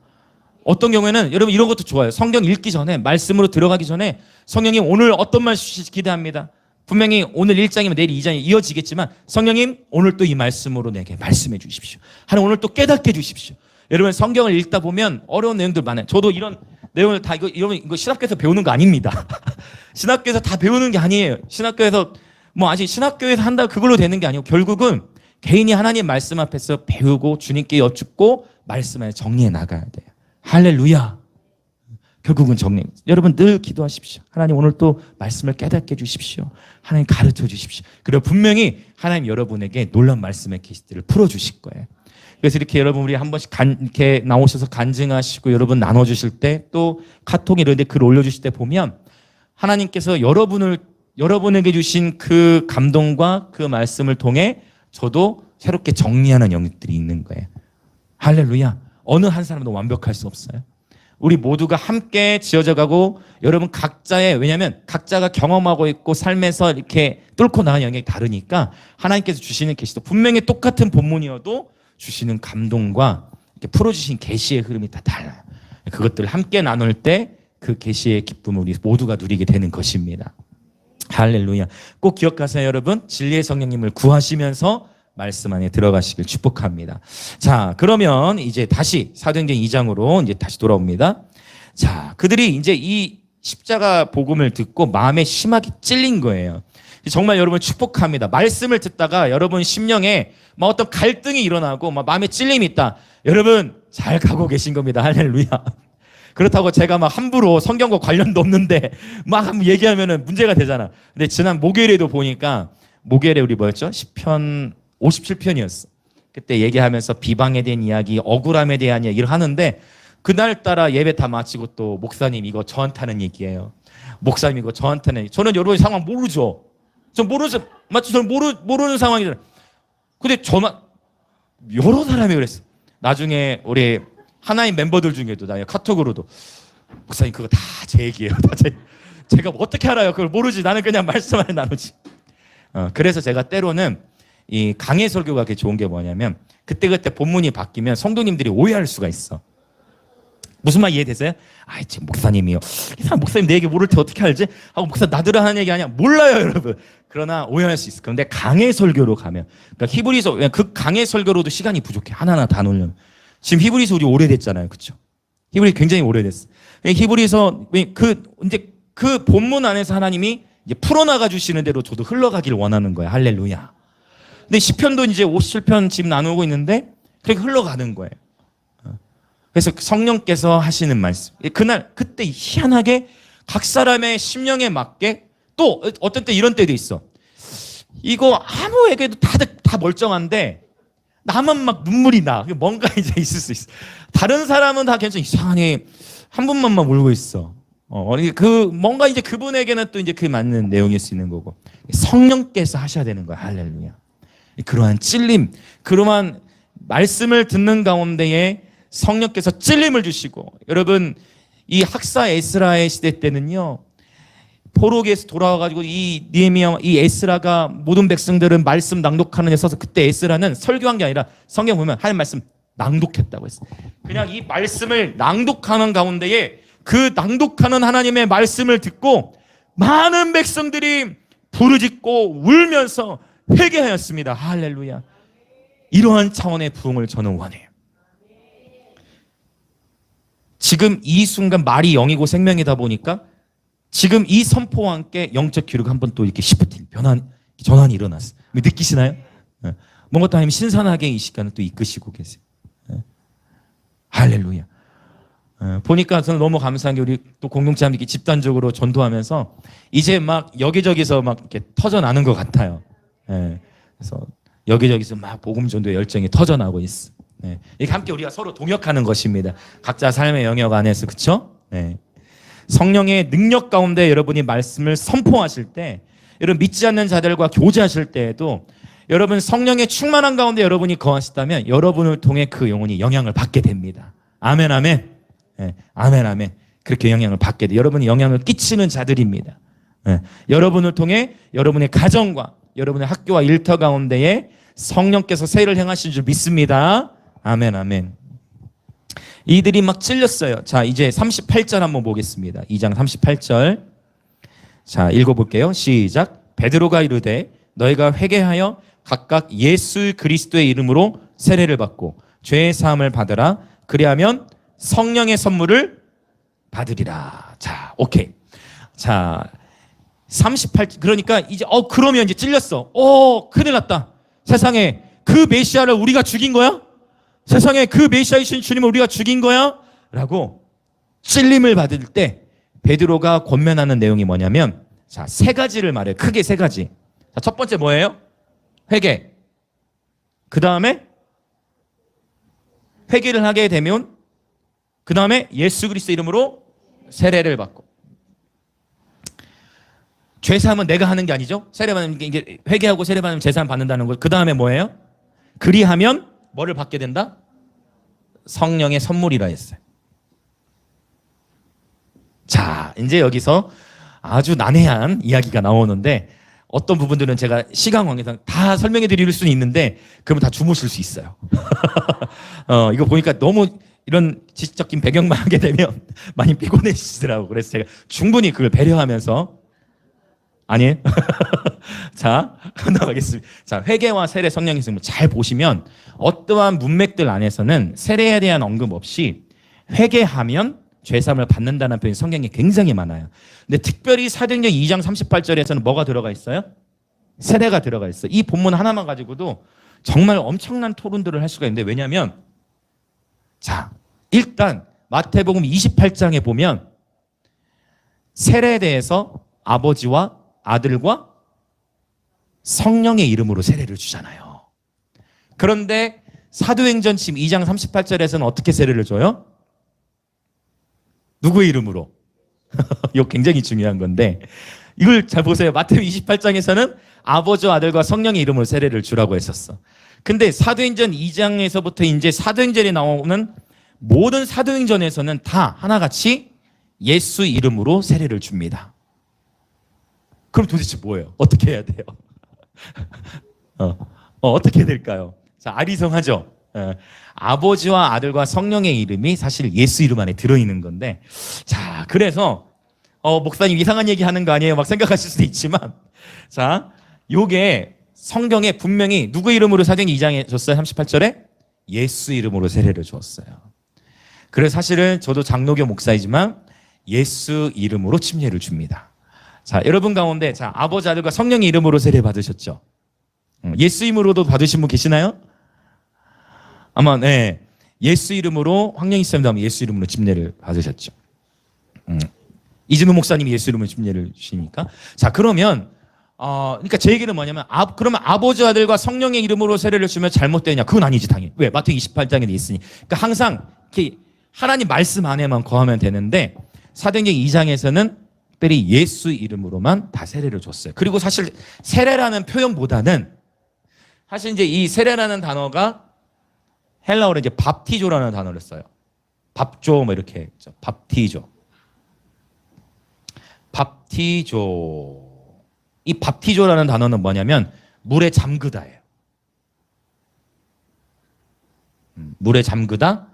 어떤 경우에는 여러분 이런 것도 좋아요. 성경 읽기 전에 말씀으로 들어가기 전에 성령님 오늘 어떤 말씀 기대합니다. 분명히 오늘 1장이면 내일 2장이 이어지겠지만 성령님 오늘 또 이 말씀으로 내게 말씀해 주십시오. 하나님 오늘 또 깨닫게 해 주십시오. 여러분 성경을 읽다 보면 어려운 내용들 많아요. 저도 이런 내용을 다 이거 신학교에서 배우는 거 아닙니다. 신학교에서 다 배우는 게 아니에요. 신학교에서 아직 신학교에서 한다 그걸로 되는 게 아니고 결국은 개인이 하나님 말씀 앞에서 배우고 주님께 여쭙고 말씀 안에 정리해 나가야 돼요. 할렐루야. 결국은 정리. 여러분 늘 기도하십시오. 하나님 오늘 또 말씀을 깨닫게 해주십시오. 하나님 가르쳐 주십시오. 그리고 분명히 하나님 여러분에게 놀라운 말씀의 계시들을 풀어주실 거예요. 그래서 이렇게 여러분 우리 한 번씩 이렇게 나오셔서 간증하시고 여러분 나눠주실 때 또 카톡 이런 데 글 올려주실 때 보면 하나님께서 여러분에게 주신 그 감동과 그 말씀을 통해 저도 새롭게 정리하는 영역들이 있는 거예요. 할렐루야. 어느 한 사람도 완벽할 수 없어요. 우리 모두가 함께 지어져 가고 여러분 각자의, 왜냐하면 각자가 경험하고 있고 삶에서 이렇게 뚫고 나가는 영역이 다르니까 하나님께서 주시는 계시도 분명히 똑같은 본문이어도 주시는 감동과 이렇게 풀어주신 계시의 흐름이 다 달라요. 그것들을 함께 나눌 때 그 계시의 기쁨을 우리 모두가 누리게 되는 것입니다. 할렐루야. 꼭 기억하세요, 여러분. 진리의 성령님을 구하시면서 말씀 안에 들어가시길 축복합니다. 자, 그러면 이제 다시 사도행전 2장으로 이제 다시 돌아옵니다. 자, 그들이 이제 이 십자가 복음을 듣고 마음에 심하게 찔린 거예요. 정말 여러분 축복합니다. 말씀을 듣다가 여러분 심령에 막 어떤 갈등이 일어나고 막 마음에 찔림이 있다. 여러분 잘 가고 계신 겁니다. 할렐루야. 그렇다고 제가 막 함부로 성경과 관련도 없는데 막 얘기하면은 문제가 되잖아. 근데 지난 목요일에도 보니까 목요일에 우리 뭐였죠? 시편 57편이었어. 그때 얘기하면서 비방에 대한 이야기, 억울함에 대한 이야기를 하는데 그날따라 예배 다 마치고 또 목사님 이거 저한테 하는 얘기예요. 목사님 이거 저한테 하는 얘기. 저는 여러분 상황 모르죠. 전 모르죠. 맞죠? 저는 모르는 상황이잖아요. 근데 저만 여러 사람이 그랬어. 나중에 우리 하나인 멤버들 중에도 나 카톡으로도 목사님 그거 다 제 얘기예요. 다 제가 어떻게 알아요? 그걸 모르지. 나는 그냥 말씀 안에 나누지. 그래서 제가 때로는 이 강해 설교가 그게 좋은 게 뭐냐면 그때그때 본문이 바뀌면 성도님들이 오해할 수가 있어. 무슨 말 이해되세요? 아이 지금 목사님이요. 이 사람 목사님 내 얘기 모를 때 어떻게 알지? 하고 목사 나들어 하는 얘기 아니야. 몰라요, 여러분. 그러나 오해할 수 있어. 그런데 강해 설교로 가면, 그러니까 히브리서 그 강해 설교로도 시간이 부족해. 하나하나 다 놀려면. 지금 히브리서 우리 오래됐잖아요, 그렇죠? 히브리 굉장히 오래됐어. 히브리서 이제 그 본문 안에서 하나님이 이제 풀어나가 주시는 대로 저도 흘러가길 원하는 거예요. 할렐루야. 근데 시편도 이제 57편 지금 나누고 있는데 그렇게 흘러가는 거예요. 그래서 성령께서 하시는 말씀. 그때 희한하게 각 사람의 심령에 맞게 또 어떤 때 이런 때도 있어. 이거 아무 얘기도 다들 다 멀쩡한데 나만 막 눈물이 나. 뭔가 이제 있을 수 있어. 다른 사람은 다 괜찮아. 이상하게 한 분만만 울고 있어. 뭔가 이제 그분에게는 또 이제 그 맞는 내용일 수 있는 거고. 성령께서 하셔야 되는 거야. 할렐루야. 그러한 찔림, 그러한 말씀을 듣는 가운데에 성령께서 찔림을 주시고, 여러분 이 학사 에스라의 시대 때는요, 포로기에서 돌아와가지고 이 느헤미야, 이 에스라가 모든 백성들은 말씀 낭독하는 데 서서 그때 에스라는 설교한 게 아니라 성경 보면 하나님 말씀 낭독했다고 했어요. 그냥 이 말씀을 낭독하는 가운데에 그 낭독하는 하나님의 말씀을 듣고 많은 백성들이 부르짖고 울면서 회개하였습니다. 할렐루야. 이러한 차원의 부흥을 저는 원해요. 지금 이 순간 말이 영이고 생명이다 보니까 지금 이 선포와 함께 영적 기류가 한번 또 이렇게 시프팅, 전환이 일어났어요. 느끼시나요? 뭔가 또 하나님 신선하게 이 시간을 또 이끄시고 계세요. 할렐루야. 보니까 저는 너무 감사한 게 우리 또 공동체함들이 집단적으로 전도하면서 이제 막 여기저기서 막 이렇게 터져나는 것 같아요. 그래서 여기저기서 막 복음 전도의 열정이 터져나고 있어. 이렇게 함께 우리가 서로 동역하는 것입니다. 각자 삶의 영역 안에서, 그렇죠? 성령의 능력 가운데 여러분이 말씀을 선포하실 때, 여러분 믿지 않는 자들과 교제하실 때에도 여러분 성령의 충만한 가운데 여러분이 거하시다면 여러분을 통해 그 영혼이 영향을 받게 됩니다. 아멘, 아멘. 아멘, 아멘. 그렇게 영향을 받게 돼. 여러분이 영향을 끼치는 자들입니다. 여러분을 통해 여러분의 가정과 여러분의 학교와 일터 가운데에 성령께서 세일을 행하신 줄 믿습니다. 아멘, 아멘. 이들이 막 찔렸어요. 자, 이제 38절 한번 보겠습니다. 2장 38절. 자, 읽어볼게요. 시작. 베드로가 이르되 너희가 회개하여 각각 예수 그리스도의 이름으로 세례를 받고 죄의 사함을 받으라. 그리하면 성령의 선물을 받으리라. 자, 오케이. 자, 38, 그러니까 이제, 그러면 이제 찔렸어. 큰일 났다. 세상에 그 메시아를 우리가 죽인 거야? 세상에 그 메시아이신 주님을 우리가 죽인 거야? 라고 찔림을 받을 때 베드로가 권면하는 내용이 뭐냐면 자, 세 가지를 말해요. 크게 세 가지. 자, 첫 번째 뭐예요? 회개. 그 다음에 회개를 하게 되면 그 다음에 예수 그리스도 이름으로 세례를 받고. 죄사함은 내가 하는 게 아니죠. 세례받는 게 이제 회개하고 세례받으면 제사함 받는다는 거. 그 다음에 뭐예요? 그리하면 뭐를 받게 된다? 성령의 선물이라 했어요. 자, 이제 여기서 아주 난해한 이야기가 나오는데 어떤 부분들은 제가 시간 관계상 다 설명해 드릴 수는 있는데 그러면 다 주무실 수 있어요. 이거 보니까 너무 이런 지식적인 배경만 하게 되면 많이 피곤해지시더라고요. 그래서 제가 충분히 그걸 배려하면서 아니에요? 자, 넘어가겠습니다. 자, 회개와 세례 성령의 선물 잘 보시면 어떠한 문맥들 안에서는 세례에 대한 언급 없이 회개하면 죄사함을 받는다는 표현이 성경에 굉장히 많아요. 근데 특별히 사도행전 2장 38절에서는 뭐가 들어가 있어요? 세례가 들어가 있어요. 이 본문 하나만 가지고도 정말 엄청난 토론들을 할 수가 있는데 왜냐하면 자, 일단 마태복음 28장에 보면 세례에 대해서 아버지와 아들과 성령의 이름으로 세례를 주잖아요. 그런데 사도행전 지금 2장 38절에서는 어떻게 세례를 줘요? 누구의 이름으로? 이거 굉장히 중요한 건데 이걸 잘 보세요. 마태복음 28장에서는 아버지와 아들과 성령의 이름으로 세례를 주라고 했었어. 근데 사도행전 2장에서부터 이제 사도행전에 나오는 모든 사도행전에서는 다 하나같이 예수 이름으로 세례를 줍니다. 그럼 도대체 뭐예요? 어떻게 해야 돼요? 어떻게 해야 될까요? 자, 아리송하죠? 아버지와 아들과 성령의 이름이 사실 예수 이름 안에 들어있는 건데 자, 그래서 목사님 이상한 얘기 하는 거 아니에요? 막 생각하실 수도 있지만 자, 요게 성경에 분명히 누구 이름으로 사도행전 2장에 줬어요? 38절에? 예수 이름으로 세례를 주었어요. 그래서 사실은 저도 장로교 목사이지만 예수 이름으로 침례를 줍니다. 자, 여러분 가운데 자, 아버지 아들과 성령의 이름으로 세례 받으셨죠? 예수 이름으로도 받으신 분 계시나요? 아마 네, 예수 이름으로 황영희 쌤도 아마 예수 이름으로 침례를 받으셨죠. 이진우 목사님이 예수 이름으로 침례를 주시니까 자, 그러면 그러니까 제 얘기는 뭐냐면 그러면 아버지 아들과 성령의 이름으로 세례를 주면 잘못되냐? 그건 아니지 당연히. 왜? 마태복음 28장에 돼 있으니. 그러니까 항상 이렇게 하나님 말씀 안에만 거하면 되는데 사도행전 2장에서는 특별히 예수 이름으로만 다 세례를 줬어요. 그리고 사실 세례라는 표현보다는 사실 이제 이 세례라는 단어가 헬라어로 이제 밥티조라는 단어를 써요. 밥조 뭐 이렇게 했죠. 밥티조. 밥티조. 이 밥티조라는 단어는 뭐냐면 물에 잠그다예요. 물에 잠그다.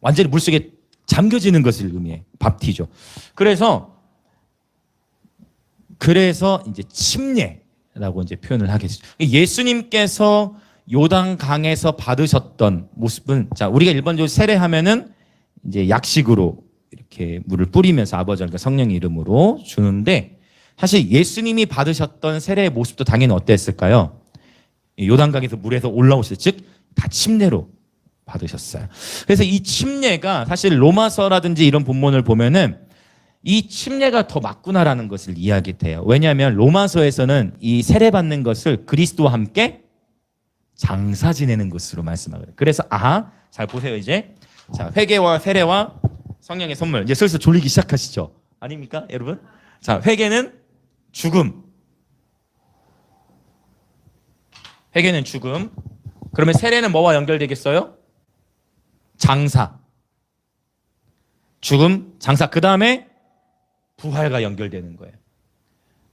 완전히 물속에 잠겨지는 것을 의미해. 밥티조. 그래서 이제 침례라고 이제 표현을 하겠죠. 예수님께서 요단강에서 받으셨던 모습은 자, 우리가 일반적으로 세례하면은 이제 약식으로 이렇게 물을 뿌리면서 아버지와 성령의 이름으로 주는데 사실 예수님이 받으셨던 세례의 모습도 당연히 어땠을까요? 요단강에서 물에서 올라오실 즉 다 침례로 받으셨어요. 그래서 이 침례가 사실 로마서라든지 이런 본문을 보면은 이 침례가 더 맞구나라는 것을 이야기해요. 왜냐하면 로마서에서는 이 세례받는 것을 그리스도와 함께 장사 지내는 것으로 말씀하거든요. 그래서 잘 보세요 이제. 자, 회개와 세례와 성령의 선물. 이제 슬슬 졸리기 시작하시죠? 아닙니까, 여러분? 자, 회개는 죽음. 회개는 죽음. 그러면 세례는 뭐와 연결되겠어요? 장사. 죽음, 장사. 그 다음에 부활과 연결되는 거예요.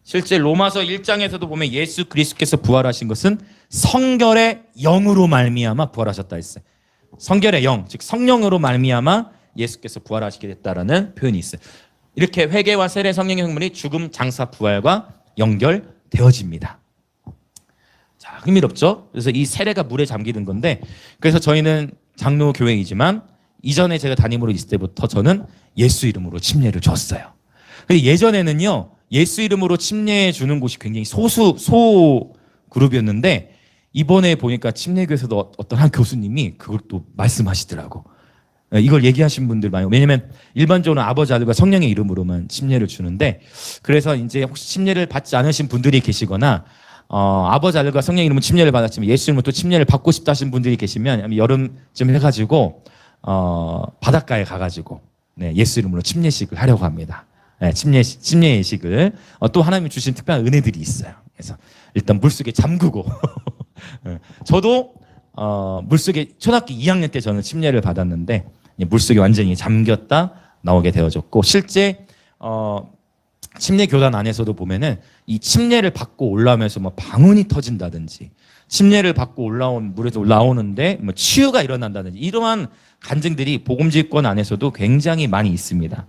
실제 로마서 1장에서도 보면 예수 그리스도께서 부활하신 것은 성결의 영으로 말미암아 부활하셨다 했어요. 성결의 영, 즉 성령으로 말미암아 예수께서 부활하시게 됐다라는 표현이 있어요. 이렇게 회개와 세례 성령의 선물이 죽음, 장사, 부활과 연결되어집니다. 자, 흥미롭죠? 그래서 이 세례가 물에 잠기는 건데 그래서 저희는 장로교회이지만 이전에 제가 담임으로 있을 때부터 저는 예수 이름으로 침례를 줬어요. 예전에는요, 예수 이름으로 침례 주는 곳이 굉장히 소 그룹이었는데 이번에 보니까 침례교에서도 어떤 한 교수님이 그걸 또 말씀하시더라고. 이걸 얘기하신 분들 많아요. 왜냐면 일반적으로 아버지, 아들과 성령의 이름으로만 침례를 주는데, 그래서 이제 혹시 침례를 받지 않으신 분들이 계시거나 아버지, 아들과 성령의 이름은 침례를 받았지만 예수 이름으로 또 침례를 받고 싶다 하신 분들이 계시면 여름쯤 해가지고 바닷가에 가가지고 예수 이름으로 침례식을 하려고 합니다. 침례 예식을 또 하나님이 주신 특별한 은혜들이 있어요. 그래서 일단 물속에 잠그고 저도 물속에 초등학교 2학년 때 저는 침례를 받았는데 물속에 완전히 잠겼다 나오게 되어졌고, 실제 침례 교단 안에서도 보면은 이 침례를 받고 올라오면서 뭐 방언이 터진다든지, 침례를 받고 물에서 올라오는데 뭐 치유가 일어난다든지, 이러한 간증들이 복음지권 안에서도 굉장히 많이 있습니다.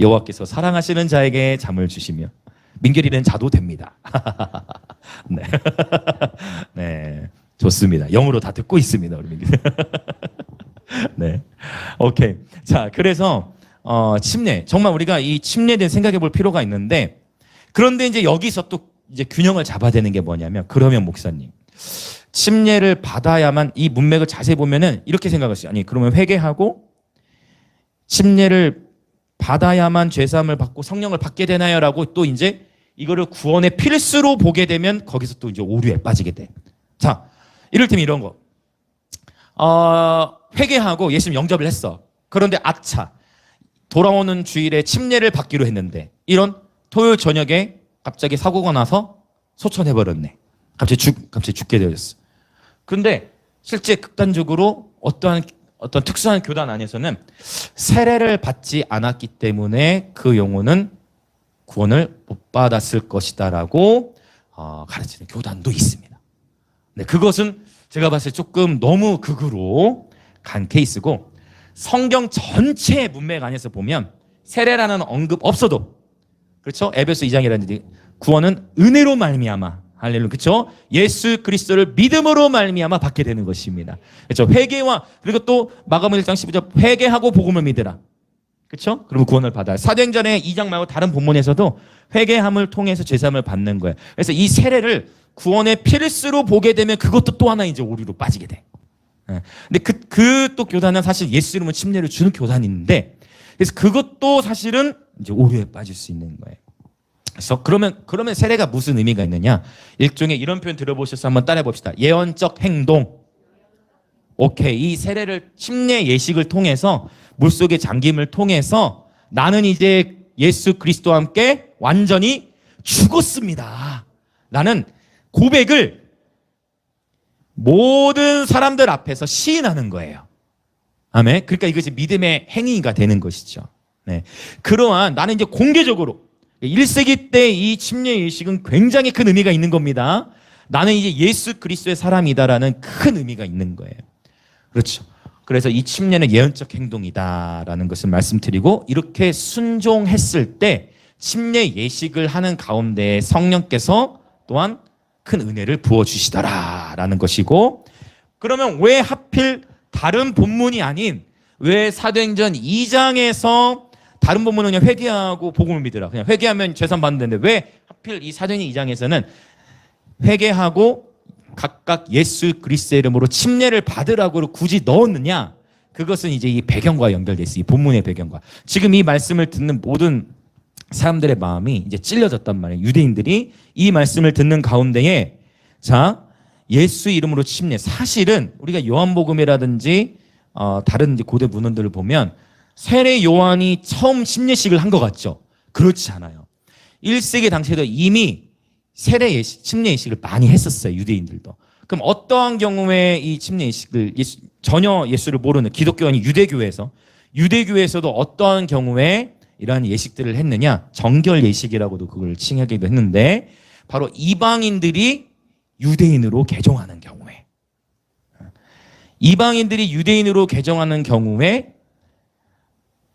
여호와께서 사랑하시는 자에게 잠을 주시며 민결이는 자도 됩니다. 네. 네. 좋습니다. 영어로 다 듣고 있습니다, 우리 민결. 네. 오케이. 자, 그래서 침례, 정말 우리가 이 침례에 대해 생각해 볼 필요가 있는데, 그런데 이제 여기서 또 이제 균형을 잡아야 되는 게 뭐냐면, 그러면 목사님, 침례를 받아야만, 이 문맥을 자세히 보면은 이렇게 생각하시죠. 아니, 그러면 회개하고 침례를 받아야만 죄사함을 받고 성령을 받게 되나요? 라고 또 이제 이거를 구원의 필수로 보게 되면 거기서 또 이제 오류에 빠지게 돼. 자, 이를테면 이런 거. 회개하고 예수님 영접을 했어. 그런데 아차, 돌아오는 주일에 침례를 받기로 했는데, 이런 토요일 저녁에 갑자기 사고가 나서 소천해버렸네. 갑자기 죽게 되었어. 그런데 실제 극단적으로 어떤 특수한 교단 안에서는 세례를 받지 않았기 때문에 그 영혼은 구원을 못 받았을 것이다라고 가르치는 교단도 있습니다. 네, 그것은 제가 봤을 때 조금 너무 극으로 간 케이스고, 성경 전체의 문맥 안에서 보면 세례라는 언급 없어도, 그렇죠? 에베소 2장이라는 구원은 은혜로 말미암아, 할렐루야, 그렇죠? 예수 그리스도를 믿음으로 말미암아 받게 되는 것입니다. 그렇죠? 회개와, 그리고 또 마가복음 1장 12절 회개하고 복음을 믿으라. 그렇죠? 그러면 구원을 받아요. 사도행전의 2장 말고 다른 본문에서도 회개함을 통해서 죄사함을 받는 거예요. 그래서 이 세례를 구원의 필수로 보게 되면 그것도 또 하나 이제 오류로 빠지게 돼. 근데 그 또 교단은 사실 예수 이름으로 침례를 주는 교단인데, 그래서 그것도 사실은 이제 오류에 빠질 수 있는 거예요. 그래서 그러면 세례가 무슨 의미가 있느냐? 일종의 이런 표현 들어보셔서 한번 따라해 봅시다. 예언적 행동. 오케이. 이 세례를, 침례 예식을 통해서, 물속의 잠김을 통해서 나는 이제 예수 그리스도와 함께 완전히 죽었습니다. 라는 고백을 모든 사람들 앞에서 시인하는 거예요. 아멘. 그러니까 이것이 믿음의 행위가 되는 것이죠. 네. 그러한, 나는 이제 공개적으로 1세기 때 이 침례 예식은 굉장히 큰 의미가 있는 겁니다. 나는 이제 예수 그리스도의 사람이다라는 큰 의미가 있는 거예요. 그렇죠. 그래서 이 침례는 예언적 행동이다라는 것을 말씀드리고, 이렇게 순종했을 때 침례 예식을 하는 가운데 성령께서 또한 큰 은혜를 부어주시더라라는 것이고, 그러면 왜 하필 다른 본문이 아닌, 왜 사도행전 2장에서 다른 본문은 그냥 회개하고 복음을 믿으라, 그냥 회개하면 죄산 받는데, 왜 하필 이 사도행전 2장에서는 회개하고 각각 예수 그리스도의 이름으로 침례를 받으라고 굳이 넣었느냐? 그것은 이제 이 배경과 연결돼 있어요. 이 본문의 배경과. 지금 이 말씀을 듣는 모든 사람들의 마음이 이제 찔려졌단 말이에요. 유대인들이 이 말씀을 듣는 가운데에, 자, 예수 이름으로 침례. 사실은 우리가 요한복음이라든지 다른 이제 고대 문헌들을 보면 세례 요한이 처음 침례식을 한 것 같죠? 그렇지 않아요. 1세기 당시에도 이미 세례 예식, 침례 예식을 많이 했었어요, 유대인들도. 그럼 어떠한 경우에 이 침례 예식을, 전혀 예수를 모르는 기독교 아닌 유대교에서도 어떠한 경우에 이러한 예식들을 했느냐? 정결 예식이라고도 그걸 칭하기도 했는데, 바로 이방인들이 유대인으로 개종하는 경우에, 이방인들이 유대인으로 개종하는 경우에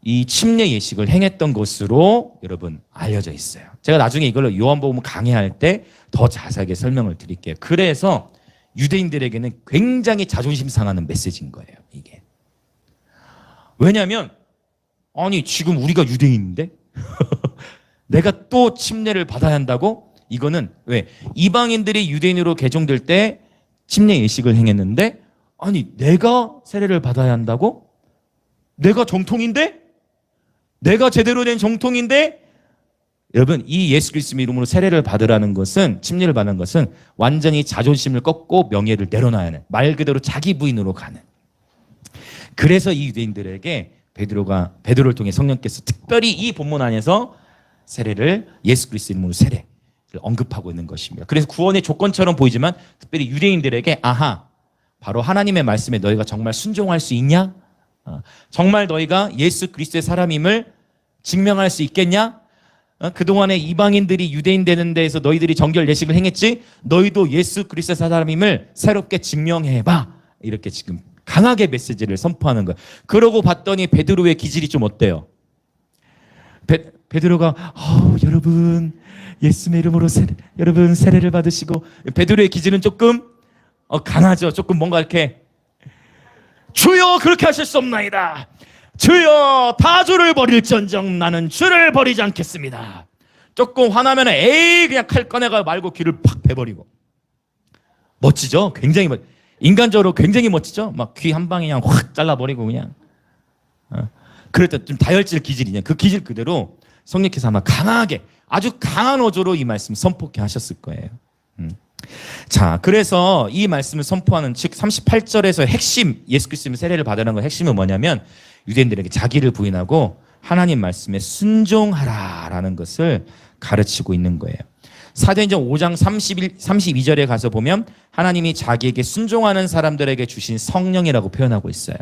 이 침례 예식을 행했던 것으로 여러분 알려져 있어요. 제가 나중에 이걸로 요한복음 강의할 때 더 자세하게 설명을 드릴게요. 그래서 유대인들에게는 굉장히 자존심 상하는 메시지인 거예요, 이게. 왜냐하면, 아니 지금 우리가 유대인인데 내가 또 침례를 받아야 한다고? 이거는 왜? 이방인들이 유대인으로 개종될 때 침례 예식을 행했는데, 아니 내가 세례를 받아야 한다고? 내가 정통인데? 내가 제대로 된 정통인데? 여러분, 이 예수 그리스도 이름으로 세례를 받으라는 것은, 침례를 받는 것은 완전히 자존심을 꺾고 명예를 내려놔야 하는, 말 그대로 자기 부인으로 가는. 그래서 이 유대인들에게 베드로를 통해 성령께서 특별히 이 본문 안에서 세례를, 예수 그리스도 이름으로 세례를 언급하고 있는 것입니다. 그래서 구원의 조건처럼 보이지만 특별히 유대인들에게, 아하, 바로 하나님의 말씀에 너희가 정말 순종할 수 있냐? 정말 너희가 예수 그리스도의 사람임을 증명할 수 있겠냐? 그동안에 이방인들이 유대인 되는 데에서 너희들이 정결 예식을 행했지? 너희도 예수 그리스도의 사람임을 새롭게 증명해봐. 이렇게 지금 강하게 메시지를 선포하는 거예요. 그러고 봤더니 베드로의 기질이 좀 어때요? 베드로가 여러분 예수의 이름으로 여러분 세례를 받으시고, 베드로의 기질은 조금 강하죠. 조금 뭔가 이렇게, 주여 그렇게 하실 수 없나이다. 주여 다 주를 버릴전정 나는 주를 버리지 않겠습니다. 조금 화나면 에이 그냥 칼 꺼내가 말고 귀를 팍 베버리고. 멋지죠? 굉장히 인간적으로 굉장히 멋지죠? 막 귀 한 방에 그냥 확 잘라버리고 그냥. 그랬더니 좀 다혈질 기질이냐. 그 기질 그대로 성령께서 아마 강하게, 아주 강한 어조로 이 말씀 선포케 하셨을 거예요. 자, 그래서 이 말씀을 선포하는, 즉 38절에서 핵심, 예수 그리스도의 세례를 받으라는 거 핵심은 뭐냐면 유대인들에게 자기를 부인하고 하나님 말씀에 순종하라라는 것을 가르치고 있는 거예요. 사도행전 5장 32절에 가서 보면 하나님이 자기에게 순종하는 사람들에게 주신 성령이라고 표현하고 있어요.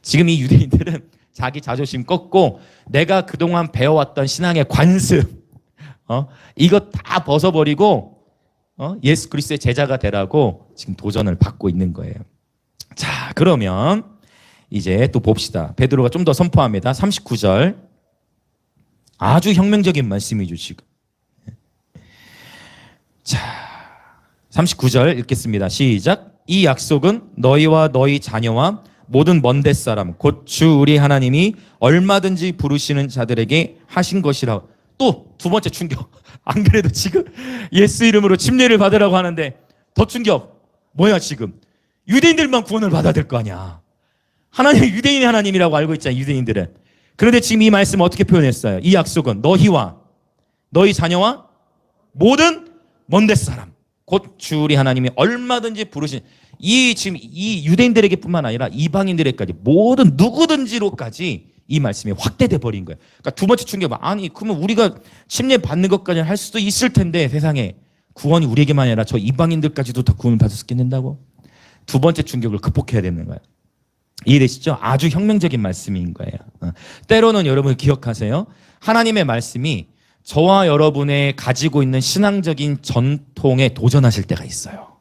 지금 이 유대인들은 자기 자존심 꺾고 내가 그동안 배워왔던 신앙의 관습, 이거 다 벗어버리고 예수 그리스도의 제자가 되라고 지금 도전을 받고 있는 거예요. 자, 그러면 이제 또 봅시다. 베드로가 좀 더 선포합니다. 39절. 아주 혁명적인 말씀이죠, 지금. 자, 39절 읽겠습니다. 시작. 이 약속은 너희와 너희 자녀와 모든 먼데 사람 곧 주 우리 하나님이 얼마든지 부르시는 자들에게 하신 것이라. 또 두 번째 충격. 안 그래도 지금 예수 이름으로 침례를 받으라고 하는데 더 충격. 뭐야 지금. 유대인들만 구원을 받아야 될 거 아니야. 하나님이 유대인의 하나님이라고 알고 있잖아요, 유대인들은. 그런데 지금 이 말씀 어떻게 표현했어요? 이 약속은 너희와 너희 자녀와 모든 먼데 사람 곧 주 우리 하나님이 얼마든지 부르신, 지금 이 유대인들에게뿐만 아니라 이방인들에게까지 모든 누구든지로까지 이 말씀이 확대돼 버린 거예요. 그러니까 두 번째 충격. 아니 그러면 우리가 침례 받는 것까지는 할 수도 있을 텐데 세상에 구원이 우리에게만 아니라 저 이방인들까지도 다 구원을 받을 수 있게 된다고? 두 번째 충격을 극복해야 되는 거예요. 이해되시죠? 아주 혁명적인 말씀인 거예요. 때로는 여러분 기억하세요. 하나님의 말씀이 저와 여러분의 가지고 있는 신앙적인 전통에 도전하실 때가 있어요.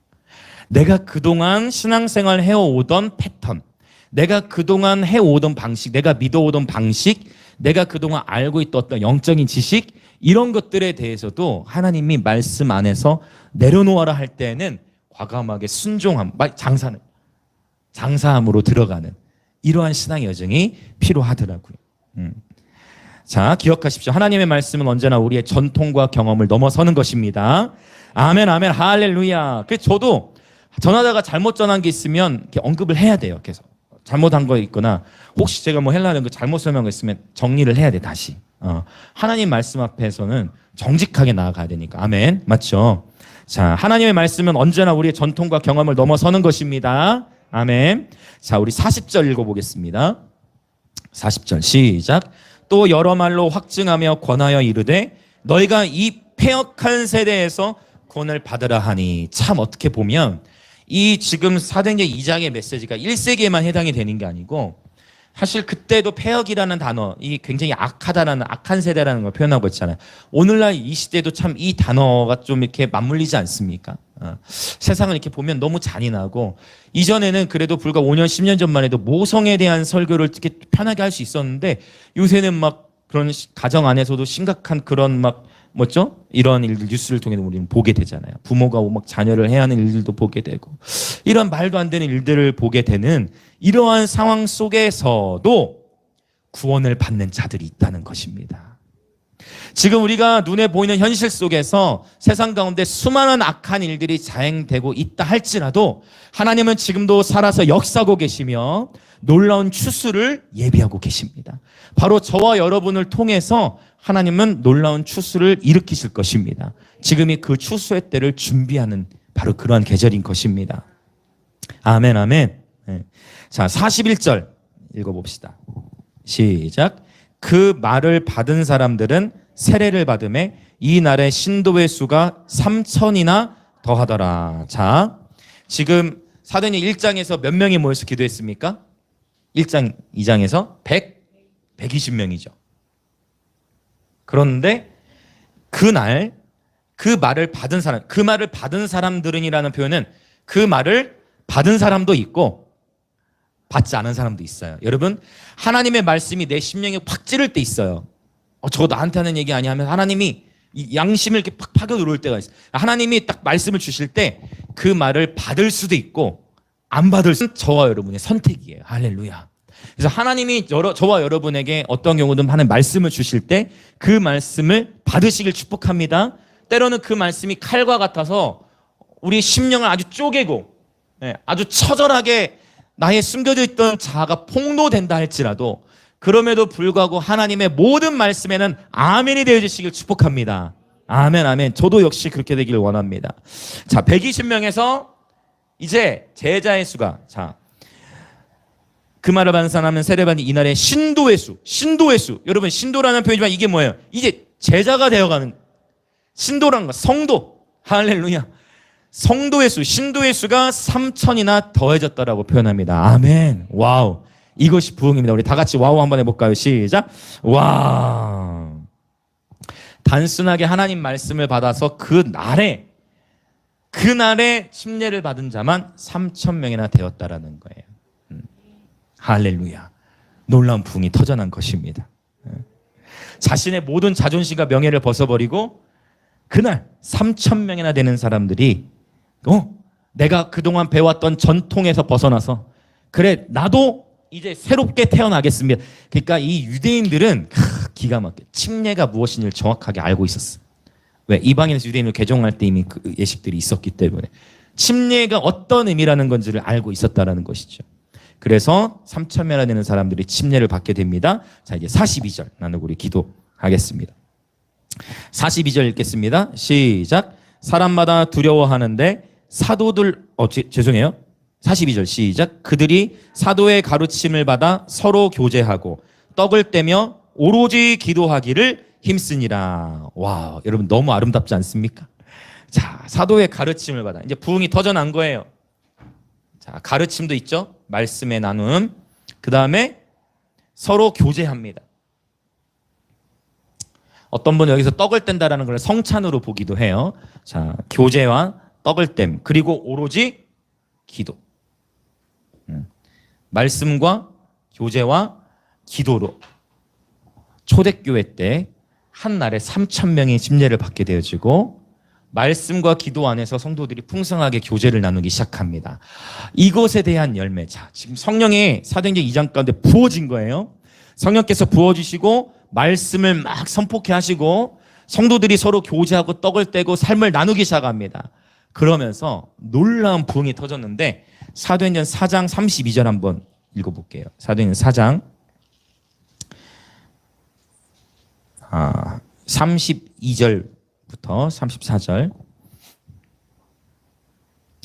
내가 그동안 신앙생활 해오던 패턴, 내가 그동안 해오던 방식, 내가 믿어오던 방식, 내가 그동안 알고 있던 어떤 영적인 지식, 이런 것들에 대해서도 하나님이 말씀 안에서 내려놓아라 할 때는 과감하게 순종함, 장사함으로 들어가는 이러한 신앙의 여정이 필요하더라고요. 자, 기억하십시오. 하나님의 말씀은 언제나 우리의 전통과 경험을 넘어서는 것입니다. 아멘, 아멘, 할렐루야. 그래서 저도 전하다가 잘못 전한 게 있으면 이렇게 언급을 해야 돼요. 계속 잘못한 거 있거나 혹시 제가 뭐 헬라는 거 잘못 설명한 거 있으면 정리를 해야 돼 다시. 하나님 말씀 앞에서는 정직하게 나아가야 되니까. 아멘, 맞죠? 자, 하나님의 말씀은 언제나 우리의 전통과 경험을 넘어서는 것입니다. 아멘. 자, 우리 40절 읽어보겠습니다. 40절 시작. 또 여러 말로 확증하며 권하여 이르되 너희가 이 패역한 세대에서 구원을 받으라 하니. 참 어떻게 보면 이 지금 사도행전 2장의 메시지가 1세기에만 해당이 되는 게 아니고 사실 그때도 패역이라는 단어, 이 굉장히 악하다라는, 악한 세대라는 걸 표현하고 있잖아요. 오늘날 이 시대도 참 이 단어가 좀 이렇게 맞물리지 않습니까? 세상을 이렇게 보면 너무 잔인하고, 이전에는 그래도 불과 5년, 10년 전만 해도 모성에 대한 설교를 이렇게 편하게 할 수 있었는데 요새는 막 그런 가정 안에서도 심각한 그런 막 뭐죠? 이런 일들 뉴스를 통해서 우리는 보게 되잖아요. 부모가 막 자녀를 해야 하는 일들도 보게 되고, 이런 말도 안 되는 일들을 보게 되는 이러한 상황 속에서도 구원을 받는 자들이 있다는 것입니다. 지금 우리가 눈에 보이는 현실 속에서 세상 가운데 수많은 악한 일들이 자행되고 있다 할지라도 하나님은 지금도 살아서 역사하고 계시며 놀라운 추수를 예비하고 계십니다. 바로 저와 여러분을 통해서 하나님은 놀라운 추수를 일으키실 것입니다. 지금이 그 추수의 때를 준비하는 바로 그러한 계절인 것입니다. 아멘, 아멘. 네. 자, 41절 읽어봅시다. 시작. 그 말을 받은 사람들은 세례를 받음에 이 날에 신도의 수가 3,000이나 더하더라. 자, 지금 사도행전 1장에서 몇 명이 모여서 기도했습니까? 1장, 2장에서 120명이죠. 그런데 그날 그 말을 받은 사람, 그 말을 받은 사람들은이라는 표현은 그 말을 받은 사람도 있고 받지 않은 사람도 있어요. 여러분, 하나님의 말씀이 내 심령에 확 찌를 때 있어요. 저거 나한테 하는 얘기 아니야 하면 하나님이 이 양심을 이렇게 팍 파겨 누를 때가 있어요. 하나님이 딱 말씀을 주실 때 그 말을 받을 수도 있고 안 받을 수는 저와 여러분의 선택이에요. 할렐루야. 그래서 하나님이 저와 여러분에게 어떤 경우든 하는 말씀을 주실 때 그 말씀을 받으시길 축복합니다. 때로는 그 말씀이 칼과 같아서 우리 심령을 아주 쪼개고 아주 처절하게 나의 숨겨져 있던 자아가 폭로된다 할지라도 그럼에도 불구하고 하나님의 모든 말씀에는 아멘이 되어주시길 축복합니다. 아멘, 아멘. 저도 역시 그렇게 되기를 원합니다. 자, 120명에서 이제 제자의 수가, 자, 그 말을 받은 사람은 세례받은 이날의 신도의 수. 여러분, 신도라는 표현이지만 이게 뭐예요? 이제 제자가 되어가는 신도라는 거, 성도. 할렐루야. 성도의 수, 신도의 수가 3,000이나 더해졌다라고 표현합니다. 아멘. 와우. 이것이 부흥입니다. 우리 다 같이 와우 한번 해볼까요? 시작. 와. 단순하게 하나님 말씀을 받아서 그날에 침례를 받은 자만 3,000명이나 되었다라는 거예요. 할렐루야. 놀라운 부흥이 터져난 것입니다. 자신의 모든 자존심과 명예를 벗어버리고 그날 3,000명이나 되는 사람들이 내가 그동안 배웠던 전통에서 벗어나서 그래 나도 이제 새롭게 태어나겠습니다. 그러니까 이 유대인들은 기가 막혀 침례가 무엇인지를 정확하게 알고 있었어. 왜? 이방인에서 유대인으로 개종할 때 이미 그 예식들이 있었기 때문에 침례가 어떤 의미라는 건지를 알고 있었다라는 것이죠. 그래서 3,000명이나 되는 사람들이 침례를 받게 됩니다. 자, 이제 42절 나누고 우리 기도하겠습니다. 42절 읽겠습니다. 시작. 사람마다 두려워하는데 사도들 죄송해요. 42절 시작. 그들이 사도의 가르침을 받아 서로 교제하고 떡을 떼며 오로지 기도하기를 힘쓰니라. 와, 여러분 너무 아름답지 않습니까? 자, 사도의 가르침을 받아 이제 부흥이 터져난 거예요. 자, 가르침도 있죠. 말씀의 나눔. 그 다음에 서로 교제합니다. 어떤 분은 여기서 떡을 뗀다라는 걸 성찬으로 보기도 해요. 자, 교제와 떡을 댐 그리고 오로지 기도. 말씀과 교제와 기도로 초대교회 때 한 날에 3,000명이 침례를 받게 되어지고 말씀과 기도 안에서 성도들이 풍성하게 교제를 나누기 시작합니다. 이것에 대한 열매. 자, 지금 성령이 사도행전 2장 가운데 부어진 거예요. 성령께서 부어주시고 말씀을 막 선포케 하시고 성도들이 서로 교제하고 떡을 떼고 삶을 나누기 시작합니다. 그러면서 놀라운 부흥이 터졌는데 사도행전 4장 32절 한번 읽어볼게요. 사도행전 4장 32절부터 34절.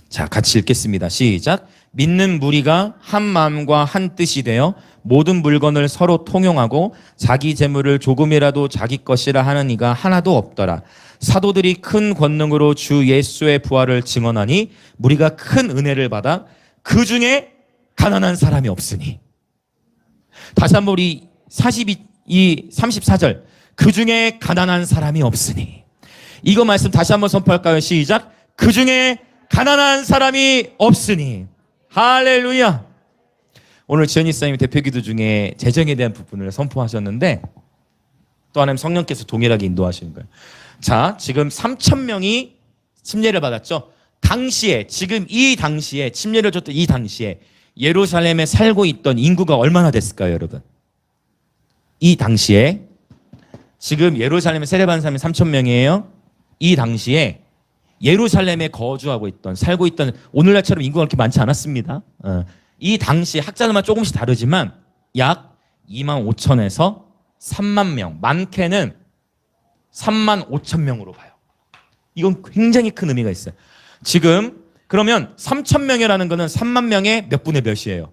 자, 같이 읽겠습니다. 시작. 믿는 무리가 한 마음과 한 뜻이 되어 모든 물건을 서로 통용하고 자기 재물을 조금이라도 자기 것이라 하는 이가 하나도 없더라. 사도들이 큰 권능으로 주 예수의 부활을 증언하니 무리가 큰 은혜를 받아 그 중에 가난한 사람이 없으니. 다시 한번 우리 34절. 그 중에 가난한 사람이 없으니. 이거 말씀 다시 한번 선포할까요? 시작. 그 중에 가난한 사람이 없으니. 할렐루야. 오늘 지연이 사님이 대표기도 중에 재정에 대한 부분을 선포하셨는데 또 하나님 성령께서 동일하게 인도하시는 거예요. 자, 지금 3,000명이 침례를 받았죠. 당시에, 지금 이 당시에, 침례를 줬던 이 당시에 예루살렘에 살고 있던 인구가 얼마나 됐을까요, 여러분? 이 당시에 지금 예루살렘에 세례받은 사람이 3천 명이에요. 이 당시에 예루살렘에 거주하고 있던, 살고 있던, 오늘날처럼 인구가 그렇게 많지 않았습니다. 이 당시 학자들만 조금씩 다르지만 약 2만 5천에서 3만 명, 많게는 3만 5천 명으로 봐요. 이건 굉장히 큰 의미가 있어요. 지금 그러면 3천 명이라는 거는 3만 명의 몇 분의 몇이에요?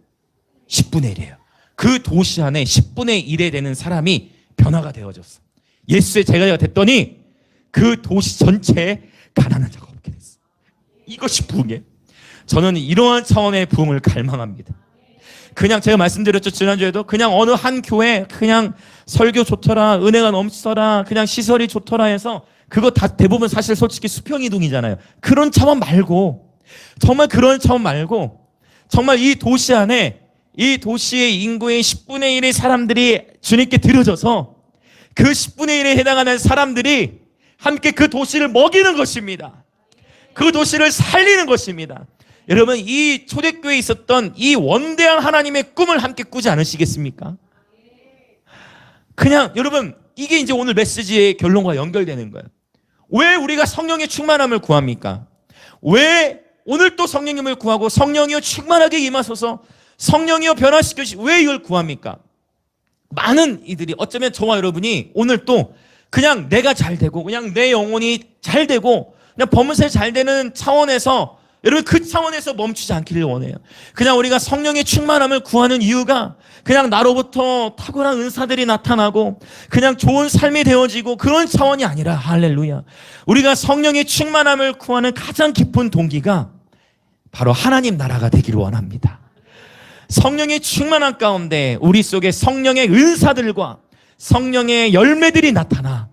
10분의 1이에요. 그 도시 안에 10분의 1에 되는 사람이 변화가 되어졌어. 예수의 제자가 됐더니 그 도시 전체에 가난한 자가 없게 됐어. 이것이 부흥이에요. 저는 이러한 차원의 부흥을 갈망합니다. 그냥 제가 말씀드렸죠, 지난주에도. 그냥 어느 한 교회 그냥 설교 좋더라, 은혜가 넘치더라, 그냥 시설이 좋더라 해서 그거 다 대부분 사실 솔직히 수평이동이잖아요. 그런 차원 말고, 정말 그런 차원 말고, 정말 이 도시 안에, 이 도시의 인구의 10분의 1의 사람들이 주님께 들어져서 그 10분의 1에 해당하는 사람들이 함께 그 도시를 먹이는 것입니다. 그 도시를 살리는 것입니다. 여러분, 이 초대교회에 있었던 이 원대한 하나님의 꿈을 함께 꾸지 않으시겠습니까? 그냥 여러분, 이게 이제 오늘 메시지의 결론과 연결되는 거예요. 왜 우리가 성령의 충만함을 구합니까? 왜 오늘 또 성령님을 구하고 성령이여 충만하게 임하소서, 성령이여 변화시켜주시, 왜 이걸 구합니까? 많은 이들이, 어쩌면 저와 여러분이 오늘 또 그냥 내가 잘 되고 그냥 내 영혼이 잘 되고 그냥 범사에 잘 되는 차원에서, 여러분 그 차원에서 멈추지 않기를 원해요. 그냥 우리가 성령의 충만함을 구하는 이유가 그냥 나로부터 탁월한 은사들이 나타나고 그냥 좋은 삶이 되어지고 그런 차원이 아니라, 할렐루야, 우리가 성령의 충만함을 구하는 가장 깊은 동기가 바로 하나님 나라가 되기를 원합니다. 성령의 충만함 가운데 우리 속에 성령의 은사들과 성령의 열매들이 나타나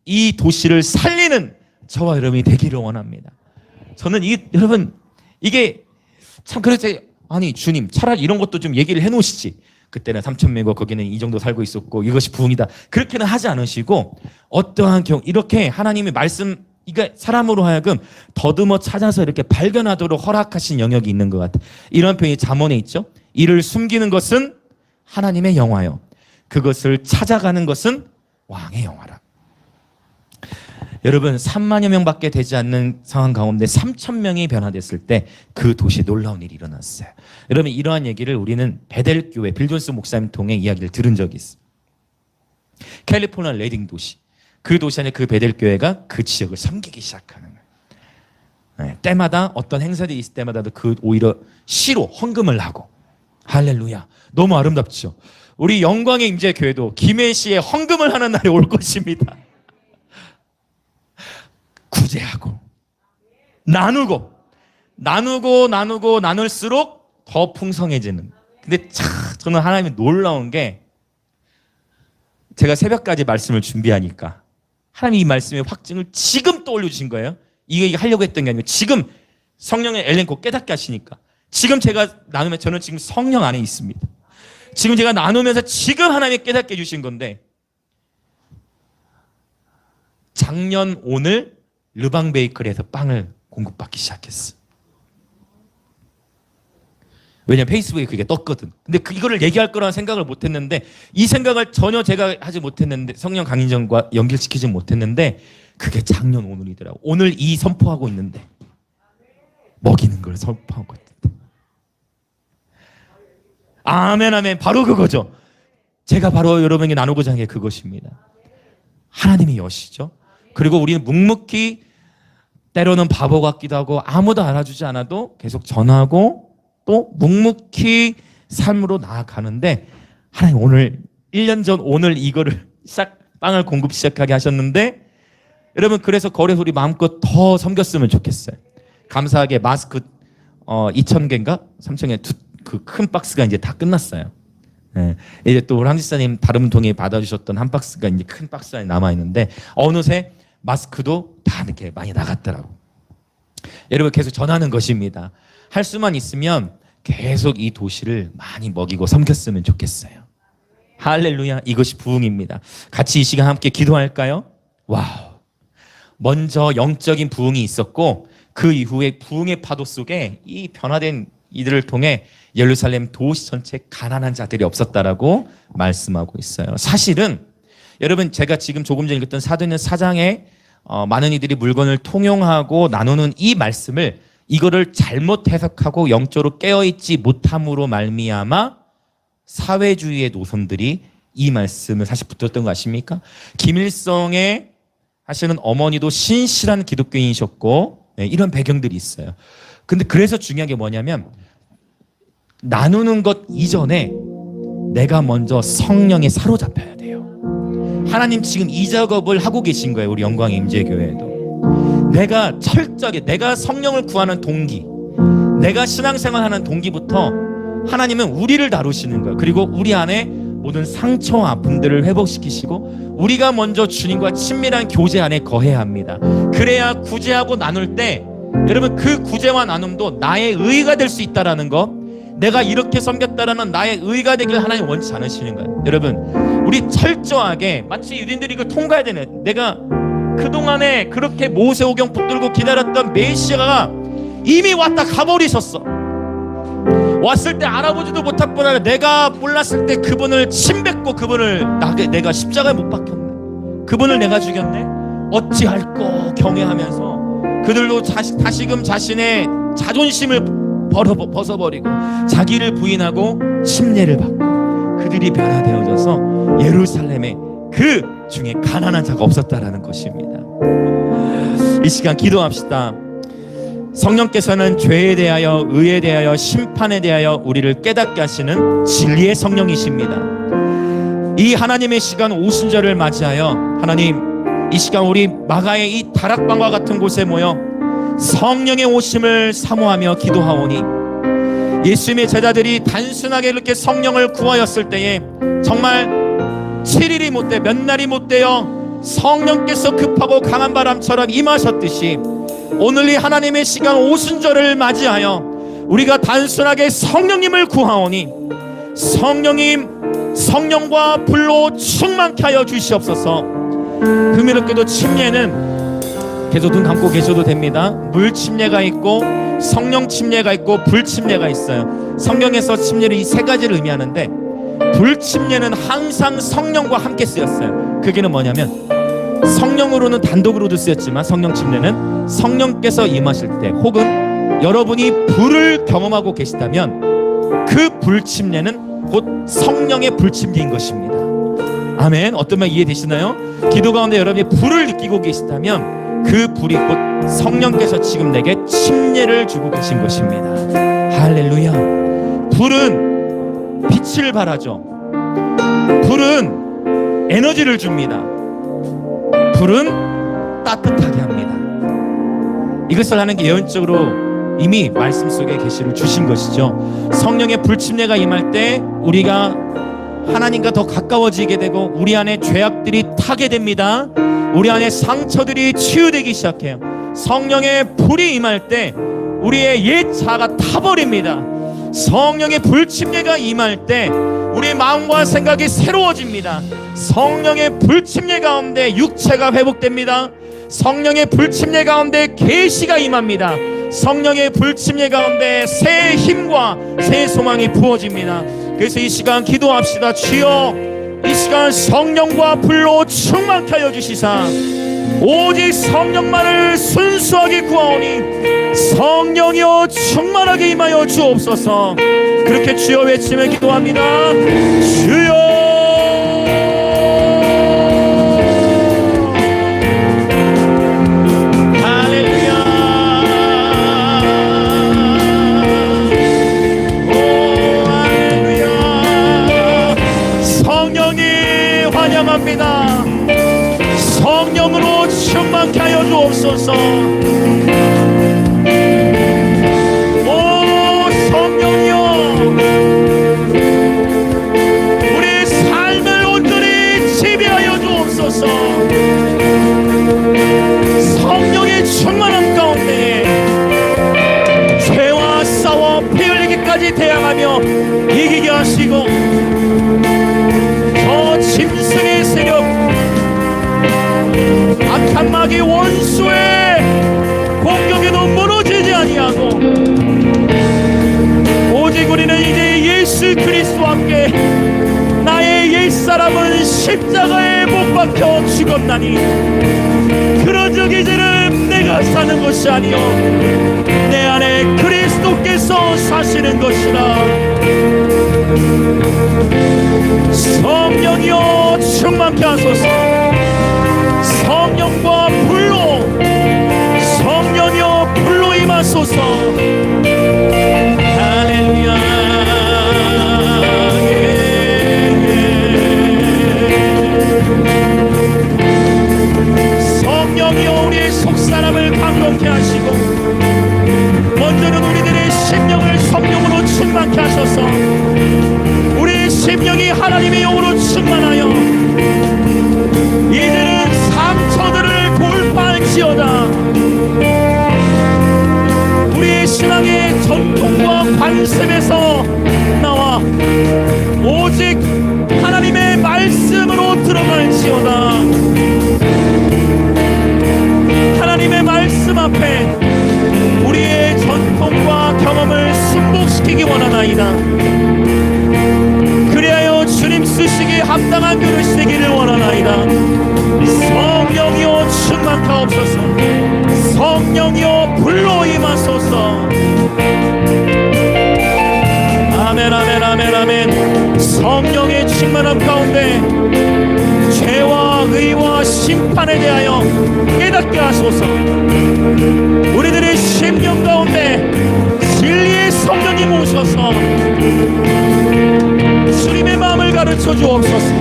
이 도시를 살리는 저와 여러분이 되기를 원합니다. 저는 여러분, 이게 참, 그래서 아니 주님 차라리 이런 것도 좀 얘기를 해놓으시지. 그때는 3천 명이고 거기는 이 정도 살고 있었고 이것이 부흥이다, 그렇게는 하지 않으시고 어떠한 경우 이렇게 하나님의 말씀, 이게 사람으로 하여금 더듬어 찾아서 이렇게 발견하도록 허락하신 영역이 있는 것 같아요. 이런 표현이 잠언에 있죠. 이를 숨기는 것은 하나님의 영화요, 그것을 찾아가는 것은 왕의 영화라. 여러분, 3만여 명밖에 되지 않는 상황 가운데 3천 명이 변화됐을 때 그 도시에 놀라운 일이 일어났어요. 여러분, 이러한 얘기를 우리는 베델교회 빌 존스 목사님 통해 이야기를 들은 적이 있어요. 캘리포니아 레딩 도시, 그 도시 안에 그 베델교회가 그 지역을 섬기기 시작하는 거예요. 네, 때마다 어떤 행사들이 있을 때마다도 그 오히려 시로 헌금을 하고, 할렐루야, 너무 아름답죠. 우리 영광의 임재 교회도 김해시에 헌금을 하는 날이 올 것입니다. 구제하고 나누고 나눌수록 더 풍성해지는. 근데 참 저는 하나님이 놀라운 게, 제가 새벽까지 말씀을 준비하니까 하나님이 이 말씀의 확증을 지금 떠올려 주신 거예요. 이게 하려고 했던 게 아니고 지금 성령의 엘렌코 깨닫게 하시니까, 지금 제가 나누면 저는 지금 성령 안에 있습니다. 지금 제가 나누면서 지금 하나님이 깨닫게 해주신 건데, 작년 오늘 르방 베이커리에서 빵을 공급받기 시작했어. 왜냐면 페이스북에 그게 떴거든. 근데 이거를 얘기할 거라는 생각을 못했는데, 이 생각을 전혀 제가 하지 못했는데, 성령 강인전과 연결시키지 못했는데, 그게 작년 오늘이더라고. 오늘 이 선포하고 있는데, 먹이는 걸 선포하고 있는데. 아멘, 아멘. 바로 그거죠. 제가 바로 여러분에게 나누고자 하는 게 그것입니다. 하나님이 여시죠. 그리고 우리는 묵묵히, 때로는 바보 같기도 하고 아무도 알아주지 않아도 계속 전하고 또 묵묵히 삶으로 나아가는데, 하나님 오늘 1년 전 오늘 이거를 빵을 공급 시작하게 하셨는데, 여러분 그래서 거래소 우리 마음껏 더 섬겼으면 좋겠어요. 감사하게 마스크 2,000개인가 3,000개 그 큰 박스가 이제 다 끝났어요. 네. 이제 또 우리 함지사님 다른 통에 받아주셨던 한 박스가 이제 큰 박스 안에 남아 있는데, 어느새 마스크도 다 이렇게 많이 나갔더라고. 여러분 계속 전하는 것입니다. 할 수만 있으면 계속 이 도시를 많이 먹이고 섬겼으면 좋겠어요. 할렐루야, 이것이 부흥입니다. 같이 이 시간 함께 기도할까요? 와우. 먼저 영적인 부흥이 있었고, 그 이후에 부흥의 파도 속에 이 변화된 이들을 통해 예루살렘 도시 전체 가난한 자들이 없었다라고 말씀하고 있어요. 사실은 여러분 제가 지금 조금 전에 읽었던 사도행전 4장에 많은 이들이 물건을 통용하고 나누는 이 말씀을 이거를 잘못 해석하고 영적으로 깨어있지 못함으로 말미암아 사회주의의 노선들이 이 말씀을 사실 붙들었던 거 아십니까? 김일성의 사실은 어머니도 신실한 기독교인이셨고 이런 배경들이 있어요. 근데 그래서 중요한 게 뭐냐면 나누는 것 이전에 내가 먼저 성령에 사로잡혀야 돼요. 하나님 지금 이 작업을 하고 계신 거예요. 우리 영광의 임재교회도. 내가 철저하게 내가 성령을 구하는 동기, 내가 신앙생활하는 동기부터 하나님은 우리를 다루시는 거예요. 그리고 우리 안에 모든 상처와 아픔들을 회복시키시고 우리가 먼저 주님과 친밀한 교제 안에 거해야 합니다. 그래야 구제하고 나눌 때 여러분 그 구제와 나눔도 나의 의가 될 수 있다라는 거, 내가 이렇게 섬겼다라는 나의 의가 되길 하나님 원치 않으시는 거예요. 여러분 우리 철저하게 마치 유대인들이 이걸 통과해야 되는, 내가 그동안에 그렇게 모세오경 붙들고 기다렸던 메시아가 이미 왔다 가버리셨어. 왔을 때 알아보지도 못할 뿐 아니라 내가 몰랐을 때 그분을 침뱉고 그분을 내가 십자가에 못 박혔네, 그분을 내가 죽였네, 어찌할꼬 경외하면서 그들도 다시금 자신의 자존심을 벗어버리고 자기를 부인하고 침례를 받고 그들이 변화되어져서 예루살렘에 그 중에 가난한 자가 없었다라는 것입니다. 이 시간 기도합시다. 성령께서는 죄에 대하여, 의에 대하여, 심판에 대하여 우리를 깨닫게 하시는 진리의 성령이십니다. 이 하나님의 시간 오순절을 맞이하여 하나님 이 시간 우리 마가의 이 다락방과 같은 곳에 모여 성령의 오심을 사모하며 기도하오니 예수님의 제자들이 단순하게 이렇게 성령을 구하였을 때에 정말 7일이 못돼 몇 날이 못되어 성령께서 급하고 강한 바람처럼 임하셨듯이 오늘 이 하나님의 시간 오순절을 맞이하여 우리가 단순하게 성령님을 구하오니 성령님 성령과 불로 충만케 하여 주시옵소서. 금요일에도 침례는 계속 눈 감고 계셔도 됩니다. 물 침례가 있고 성령 침례가 있고 불 침례가 있어요. 성경에서 침례를 이 세 가지를 의미하는데 불 침례는 항상 성령과 함께 쓰였어요. 그게는 뭐냐면 성령으로는 단독으로도 쓰였지만 성령 침례는 성령께서 임하실 때 혹은 여러분이 불을 경험하고 계시다면 그 불 침례는 곧 성령의 불 침례인 것입니다. 아멘. 어떤 말 이해되시나요? 기도 가운데 여러분이 불을 느끼고 계시다면 그 불이 곧 성령께서 지금 내게 침례를 주고 계신 것입니다. 할렐루야. 불은 빛을 발하죠. 불은 에너지를 줍니다. 불은 따뜻하게 합니다. 이것을 하는 게 예언적으로 이미 말씀 속에 계시를 주신 것이죠. 성령의 불침례가 임할 때 우리가 하나님과 더 가까워지게 되고 우리 안에 죄악들이 타게 됩니다. 우리 안에 상처들이 치유되기 시작해요. 성령의 불이 임할 때 우리의 옛 자가 타버립니다. 성령의 불침례가 임할 때 우리의 마음과 생각이 새로워집니다. 성령의 불침례 가운데 육체가 회복됩니다. 성령의 불침례 가운데 계시가 임합니다. 성령의 불침례 가운데 새 힘과 새 소망이 부어집니다. 그래서 이 시간 기도합시다. 주여 이 시간 성령과 불로 충만케 하여 주시사 오직 성령만을 순수하게 구하오니 성령이여 충만하게 임하여 주옵소서. 그렇게 주여 외치며 기도합니다. 주여 성령으로 충만케 하여 주옵소서. 오 성령이여 우리 삶을 온전히 지배하여 주옵소서. 성령의 충만함 가운데 죄와 싸워 피 흘리기까지 대항하며 이기게 하시고 저 짐승의 세력 악한 마귀 원수의 공격에도 무너지지 아니하고 오직 우리는 이제 예수 그리스도와 함께 나의 옛 사람은 십자가에 못 박혀 죽었나니 그런 적 이제는 내가 사는 것이 아니요 내 안에 그리스도께서 사시는 것이라. 성령이여 충만케 하소서. 성령과 불로, 성령이여 불로 임하소서. 할렐루야. 성령이여 우리의 속사람을 강건케 하시고 먼저는 우리들의 심령을 성령으로 충만케 하셔서 우리의 심령이 하나님의 영으로 충만하여 이제는 상처들을 돌파할지어다. 우리의 신앙의 전통과 관습에서 나와 오직 하나님의 말씀으로 들어갈지어다. 하나님의 말씀 앞에 우리의 전통과 경험을 승복시키기 원하나이다. 그리하여 주님 쓰시기에 합당한 그릇이 되기를 원하나이다. 성령이여 충만하옵소서. 성령이여 불로 임하소서. 아멘 아멘 아멘 아멘. 성령의 충만함 가운데 죄와 의와 심판에 대하여 깨닫게 하소서. 우리들의 심령 가운데 진리의 성령님 오셔서 주님의 마음을 가르쳐 주옵소서.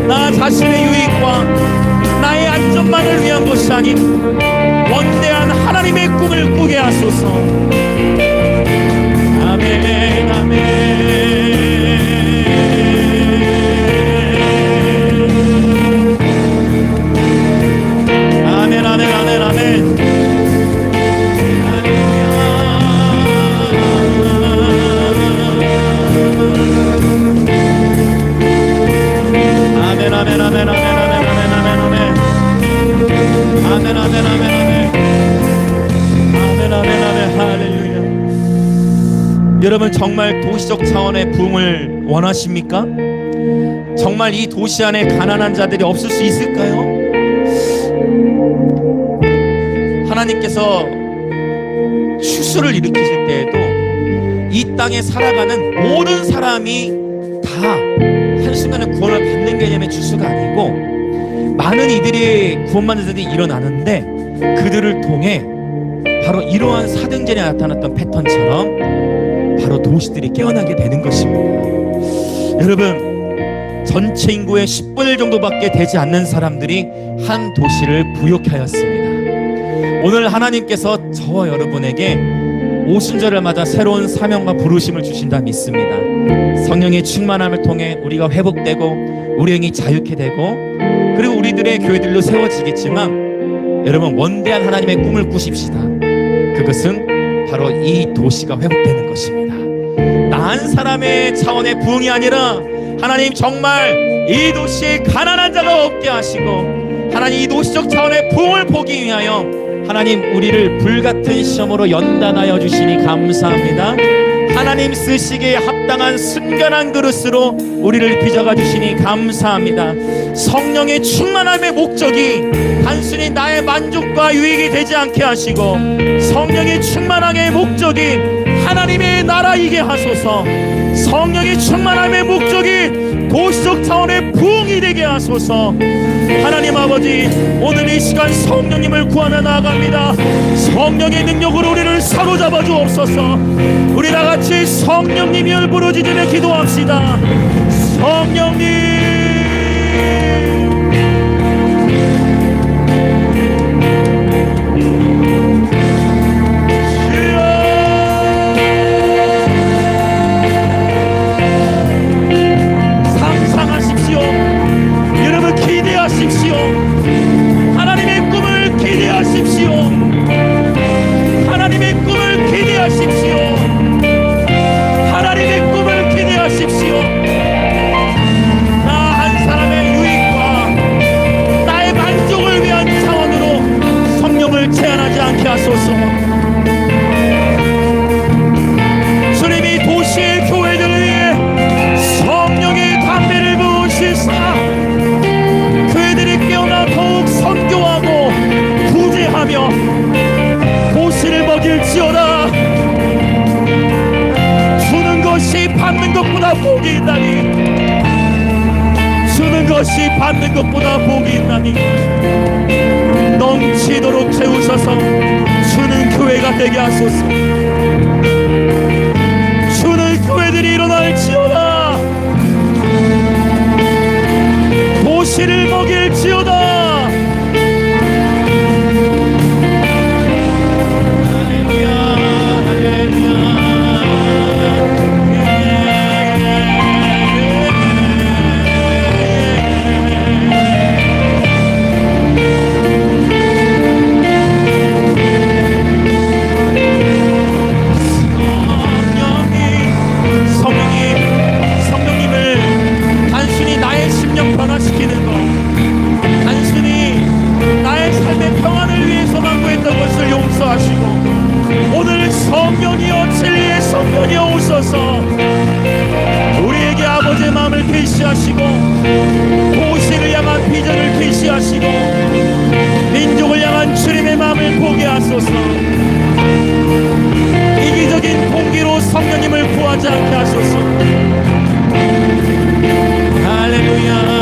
나 자신의 유익과 나의 안전만을 위한 것이 아닌 원대한 하나님의 꿈을 꾸게 하소서. 아멘 아멘. 아멘 아멘 아멘 아멘. 아멘 아멘 아멘 아멘 아멘 아멘 아멘 아멘 아멘 아멘 아멘 아멘 할렐루야. 여러분 정말 도시적 차원의 부흥을 원하십니까? 정말 이 도시 안에 가난한 자들이 없을 수 있을까요? 하나님께서 추수를 일으키실 때에도 이 땅에 살아가는 모든 사람이 다 한순간에 구원을 받는 개념의 추수가 아니고 많은 이들이 구원받는 자들이 일어나는데 그들을 통해 바로 이러한 사등전에 나타났던 패턴처럼 바로 도시들이 깨어나게 되는 것입니다. 여러분 전체 인구의 10분의 1 정도밖에 되지 않는 사람들이 한 도시를 부욕케 하였습니다. 오늘 하나님께서 저와 여러분에게 오순절을 맞아 새로운 사명과 부르심을 주신다 믿습니다. 성령의 충만함을 통해 우리가 회복되고 우리 영이 자유케 되고 그리고 우리들의 교회들로 세워지겠지만 여러분 원대한 하나님의 꿈을 꾸십시다. 그것은 바로 이 도시가 회복되는 것입니다. 나 한 사람의 차원의 부흥이 아니라 하나님 정말 이 도시에 가난한 자가 없게 하시고 하나님 이 도시적 차원의 부흥을 보기 위하여 하나님 우리를 불같은 시험으로 연단하여 주시니 감사합니다. 하나님 쓰시기에 합당한 순결한 그릇으로 우리를 빚어가 주시니 감사합니다. 성령의 충만함의 목적이 단순히 나의 만족과 유익이 되지 않게 하시고 성령의 충만함의 목적이 하나님의 나라이게 하소서. 성령의 충만함의 목적이 도시적 차원의 부흥이 되게 하소서. 하나님 아버지 오늘 이 시간 성령님을 구하며 나아갑니다. 성령의 능력으로 우리를 사로잡아 주옵소서. 우리 다같이 성령님을 부르짖으며 기도합시다. 성령님 기대하십시오. 하나님의 꿈을 기대하십시오. 하나님의 꿈을 기대하십시오. 하나님의 꿈을 기대하십시오. 일어날지어다. 주는 것이 받는 것보다 복이 있다니. 주는 것이 받는 것보다 복이 있나니. 넘치도록 채우셔서 주는 교회가 되게 하소서. 주는 교회들이 일어날지어다. 도시를 먹일지어다. 오늘 성령이여 진리의 성령이여 오셔서 우리에게 아버지의 마음을 계시하시고 도시를 향한 비전을 계시하시고 민족을 향한 주님의 마음을 보게 하소서. 이기적인 공기로 성령님을 구하지 않게 하소서. 할렐루야.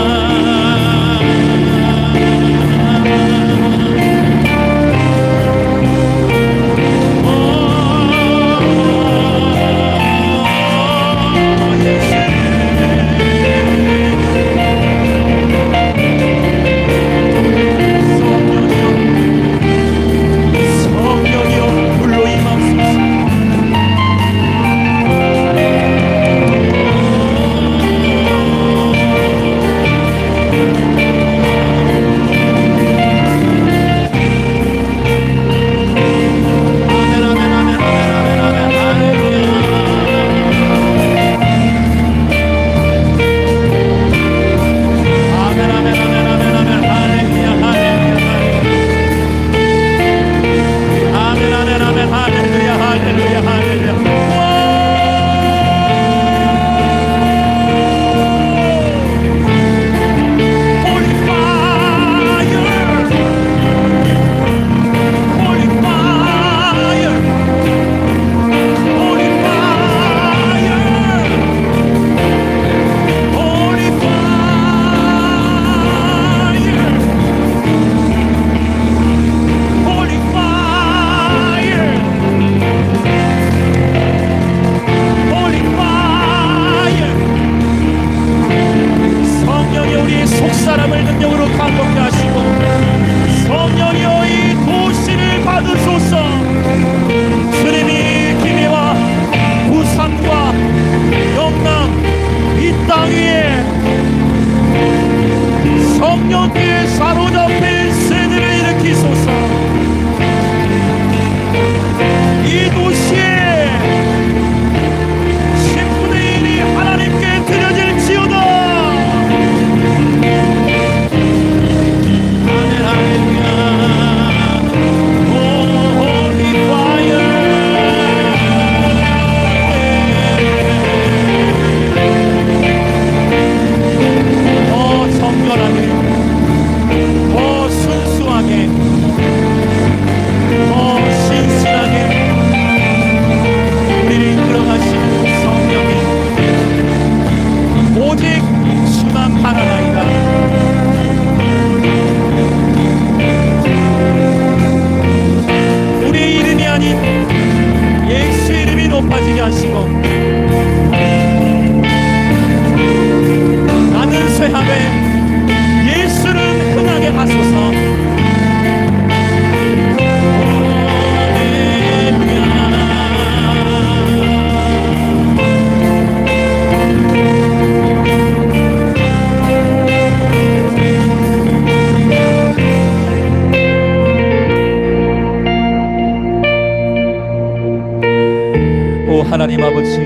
하나님 아버지,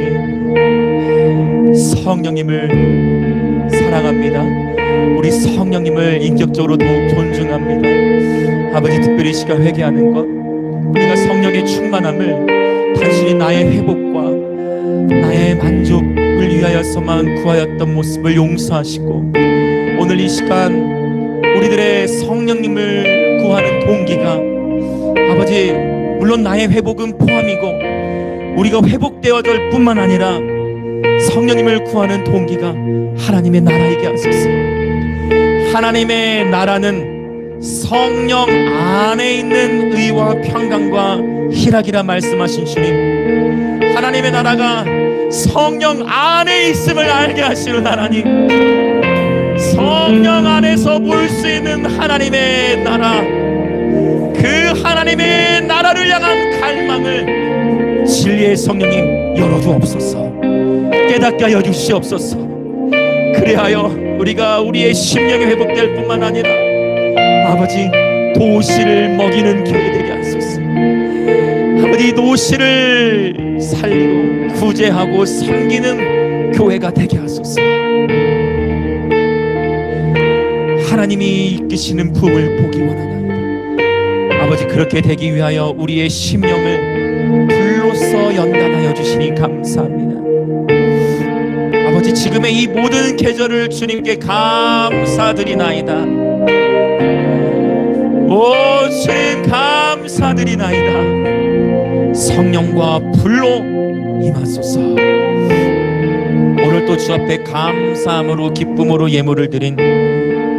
성령님을 사랑합니다. 우리 성령님을 인격적으로 더욱 존중합니다. 아버지, 특별히 이 시간 회개하는 것, 우리가 성령의 충만함을 단순히 나의 회복과 나의 만족을 위하여서만 구하였던 모습을 용서하시고, 오늘 이 시간 우리들의 성령님을 구하는 동기가 아버지 물론 나의 회복은 포함이고 우리가 회복되어질 뿐만 아니라 성령님을 구하는 동기가 하나님의 나라이게 하소서. 하나님의 나라는 성령 안에 있는 의와 평강과 희락이라 말씀하신 주님, 하나님의 나라가 성령 안에 있음을 알게 하시는 하나님, 성령 안에서 볼 수 있는 하나님의 나라, 그 하나님의 나라를 향한 갈망을 진리의 성령님 열어주옵소서. 깨닫게 하여 주시옵소서. 그리하여 우리가 우리의 심령이 회복될 뿐만 아니라 아버지 도시를 먹이는 교회 되게 하소서. 아버지 도시를 살리고 구제하고 섬기는 교회가 되게 하소서. 하나님이 이끄시는 부흥을 보기 원하나이다. 아버지 그렇게 되기 위하여 우리의 심령을 불로써 연단하여 주시니 감사합니다. 아버지 지금의 이 모든 계절을 주님께 감사드리나이다. 오 주님 감사드리나이다. 성령과 불로 임하소서. 오늘 또 주 앞에 감사함으로 기쁨으로 예물을 드린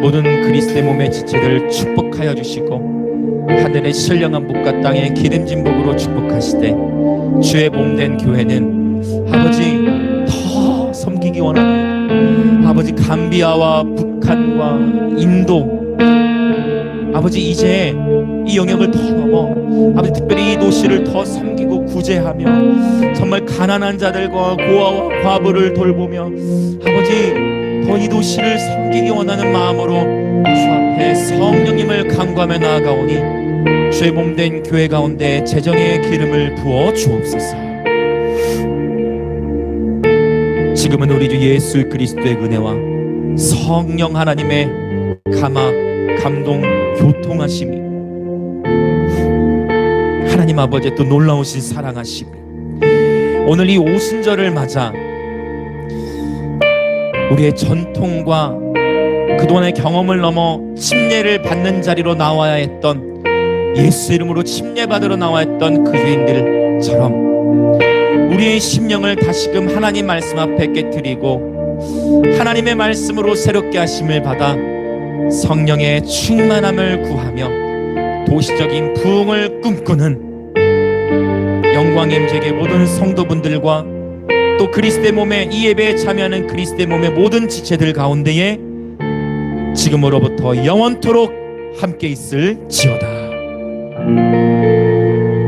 모든 그리스도의 몸의 지체들 축복하여 주시고 하늘의 신령한 복과 땅의 기름진 복으로 축복하시되 주의 몸된 교회는 아버지 더 섬기기 원하는 아버지 감비아와 북한과 인도 아버지 이제 이 영역을 더 넘어 아버지 특별히 이 도시를 더 섬기고 구제하며 정말 가난한 자들과 고아와 과부를 돌보며 아버지 더 이 도시를 섬기기 원하는 마음으로 주 앞에 성령님을 간구하며 나아가오니 주의 몸된 교회 가운데 재정의 기름을 부어 주옵소서. 지금은 우리 주 예수 그리스도의 은혜와 성령 하나님의 감화, 감동, 교통하심이 하나님 아버지의 또 놀라우신 사랑하심이 오늘 이 오순절을 맞아 우리의 전통과 그동안의 경험을 넘어 침례를 받는 자리로 나와야 했던 예수 이름으로 침례받으러 나와야 했던 그 유인들처럼 우리의 심령을 다시금 하나님 말씀 앞에 깨트리고 하나님의 말씀으로 새롭게 하심을 받아 성령의 충만함을 구하며 도시적인 부흥을 꿈꾸는 영광의 임재의 모든 성도분들과 또 그리스도의 몸에 이 예배에 참여하는 그리스도의 몸의 모든 지체들 가운데에 지금으로부터 영원토록 함께 있을지어다.